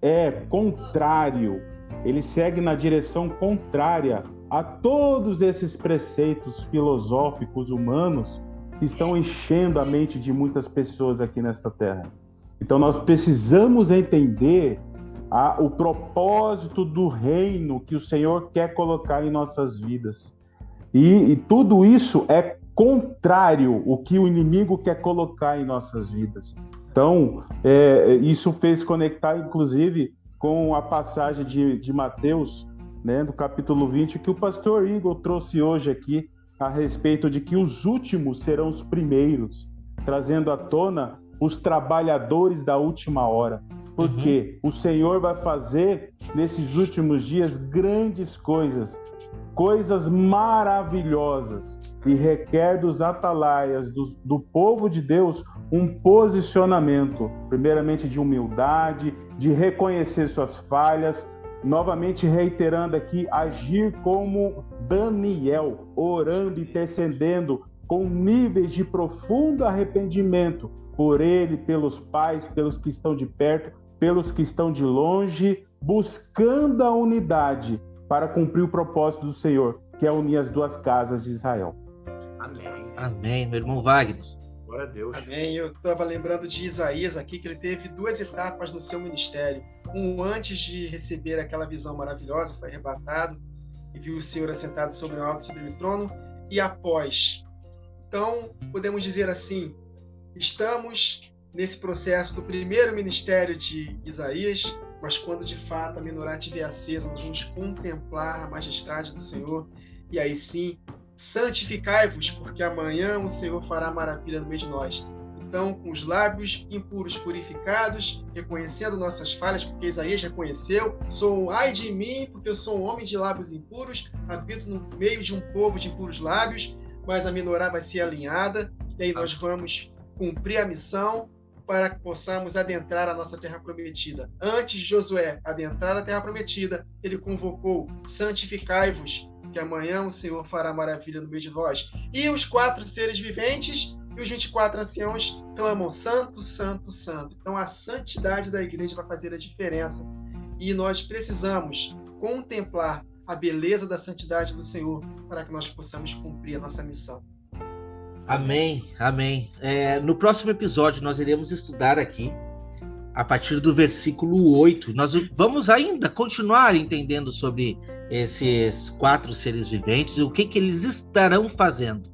é contrário, ele segue na direção contrária a todos esses preceitos filosóficos humanos que estão enchendo a mente de muitas pessoas aqui nesta terra. Então nós precisamos entender o propósito do reino que o Senhor quer colocar em nossas vidas. E tudo isso é contrário ao que o inimigo quer colocar em nossas vidas. Então, isso fez conectar, inclusive, com a passagem de Mateus, né, do capítulo 20, que o pastor Igor trouxe hoje aqui, a respeito de que os últimos serão os primeiros, trazendo à tona os trabalhadores da última hora. Porque o Senhor vai fazer, nesses últimos dias, grandes coisas maravilhosas, e requer dos atalaias, do povo de Deus, um posicionamento, primeiramente de humildade, de reconhecer suas falhas, novamente reiterando aqui, agir como Daniel, orando, intercedendo, com níveis de profundo arrependimento, por ele, pelos pais, pelos que estão de perto, pelos que estão de longe, buscando a unidade para cumprir o propósito do Senhor, que é unir as duas casas de Israel. Amém. Amém, meu irmão Wagner. Glória a Deus. Amém. Eu estava lembrando de Isaías aqui, que ele teve 2 etapas no seu ministério. Antes de receber aquela visão maravilhosa, foi arrebatado e viu o Senhor assentado sobre o alto, sobre o trono, e após. Então, podemos dizer assim, estamos nesse processo do primeiro ministério de Isaías, mas quando de fato a menorá estiver acesa, nós vamos contemplar a majestade do Senhor, e aí sim, santificai-vos, porque amanhã o Senhor fará maravilha no meio de nós. Então, com os lábios impuros purificados, reconhecendo nossas falhas, porque Isaías reconheceu, sou ai de mim, porque eu sou um homem de lábios impuros, habito no meio de um povo de impuros lábios, mas a menorá vai ser alinhada, e aí nós vamos cumprir a missão, para que possamos adentrar a nossa terra prometida. Antes de Josué adentrar a terra prometida, ele convocou: santificai-vos, que amanhã o Senhor fará maravilha no meio de vós. E os 4 seres viventes e os 24 anciãos clamam: santo, santo, santo. Então a santidade da igreja vai fazer a diferença. E nós precisamos contemplar a beleza da santidade do Senhor para que nós possamos cumprir a nossa missão. Amém, amém. No próximo episódio nós iremos estudar aqui a partir do versículo 8. Nós vamos ainda continuar entendendo sobre esses 4 seres viventes e o que eles estarão fazendo.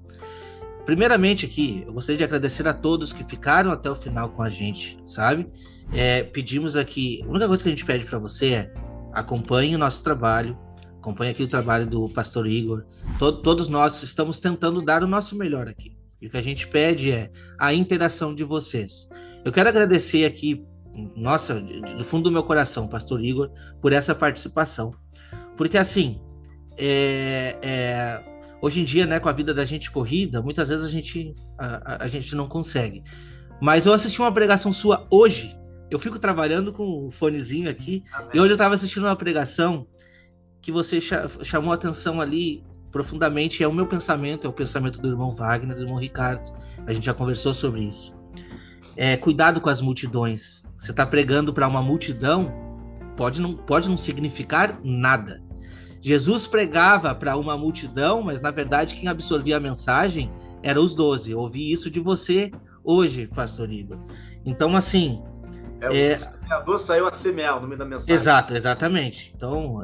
Primeiramente aqui, eu gostaria de agradecer a todos que ficaram até o final com a gente, sabe? Pedimos aqui, a única coisa que a gente pede para você é: acompanhe o nosso trabalho, acompanhe aqui o trabalho do pastor Igor. Todos nós estamos tentando dar o nosso melhor aqui. E o que a gente pede é a interação de vocês. Eu quero agradecer aqui, nossa, do fundo do meu coração, pastor Igor, por essa participação. Porque assim, hoje em dia, né, com a vida da gente corrida, muitas vezes a gente não consegue. Mas eu assisti uma pregação sua hoje. Eu fico trabalhando com o fonezinho aqui. Amém. E hoje eu estava assistindo uma pregação que você chamou a atenção ali profundamente. É o meu pensamento, é o pensamento do irmão Wagner, do irmão Ricardo. A gente já conversou sobre isso. Cuidado com as multidões. Você está pregando para uma multidão, pode não significar nada. Jesus pregava para uma multidão, mas na verdade quem absorvia a mensagem eram os 12. Eu ouvi isso de você hoje, pastor Igor. Então, assim... O semeador saiu a semear, o nome da mensagem. Exatamente. Então,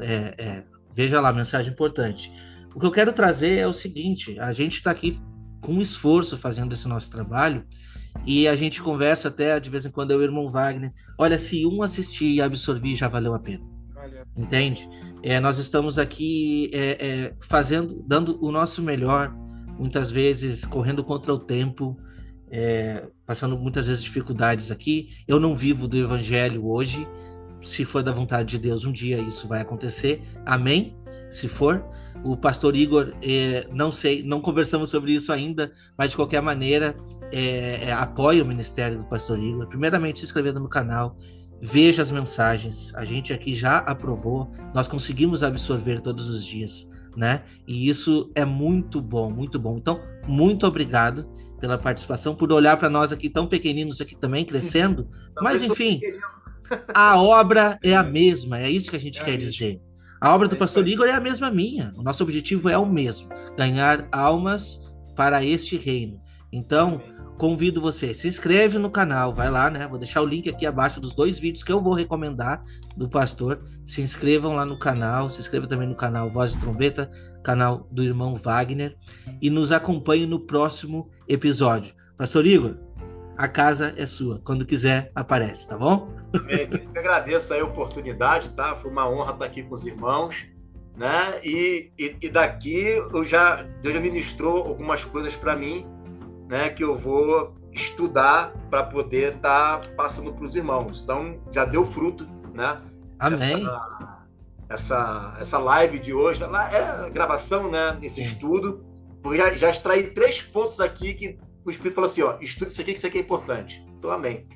veja lá, mensagem importante. O que eu quero trazer é o seguinte: a gente está aqui com esforço fazendo esse nosso trabalho e a gente conversa até de vez em quando, eu e o irmão Wagner. Olha, se um assistir e absorver, já valeu a pena. Entende? Nós estamos aqui dando o nosso melhor, muitas vezes correndo contra o tempo, passando muitas vezes dificuldades aqui. Eu não vivo do evangelho hoje. Se for da vontade de Deus, um dia isso vai acontecer. Amém? Se for. O pastor Igor, não sei, não conversamos sobre isso ainda, mas de qualquer maneira, apoie o ministério do pastor Igor. Primeiramente, se inscrevendo no canal, veja as mensagens. A gente aqui já aprovou, nós conseguimos absorver todos os dias, né? E isso é muito bom, muito bom. Então, muito obrigado pela participação, por olhar para nós aqui tão pequeninos aqui também, crescendo. Mas, enfim, a obra é a mesma, é isso que a gente quer dizer. A obra do pastor Igor é a mesma minha. O nosso objetivo é o mesmo: ganhar almas para este reino. Então, convido você, se inscreve no canal, vai lá, né? Vou deixar o link aqui abaixo dos 2 vídeos que eu vou recomendar do pastor. Se inscrevam lá no canal, se inscreva também no canal Voz de Trombeta, canal do irmão Wagner, e nos acompanhe no próximo episódio. Pastor Igor, a casa é sua. Quando quiser, aparece, tá bom? Eu agradeço aí a oportunidade, tá? Foi uma honra estar aqui com os irmãos, né? E daqui Deus já ministrou algumas coisas para mim, né? Que eu vou estudar para poder estar passando para os irmãos. Então, já deu fruto, né? Amém. Essa live de hoje, a gravação, né? Esse estudo. Porque já extraí 3 pontos aqui que o Espírito falou assim: estude isso aqui, que isso aqui é importante. Então, amém.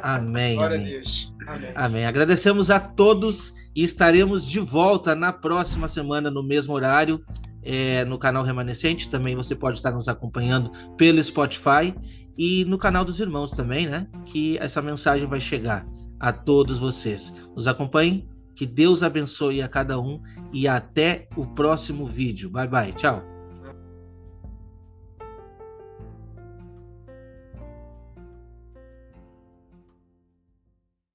Amém. Glória amém. a Deus. Amém. Amém. Agradecemos a todos e estaremos de volta na próxima semana, no mesmo horário, no canal Remanescente. Também você pode estar nos acompanhando pelo Spotify e no canal dos irmãos também, né? Que essa mensagem vai chegar a todos vocês. Nos acompanhem, que Deus abençoe a cada um e até o próximo vídeo. Bye, bye. Tchau.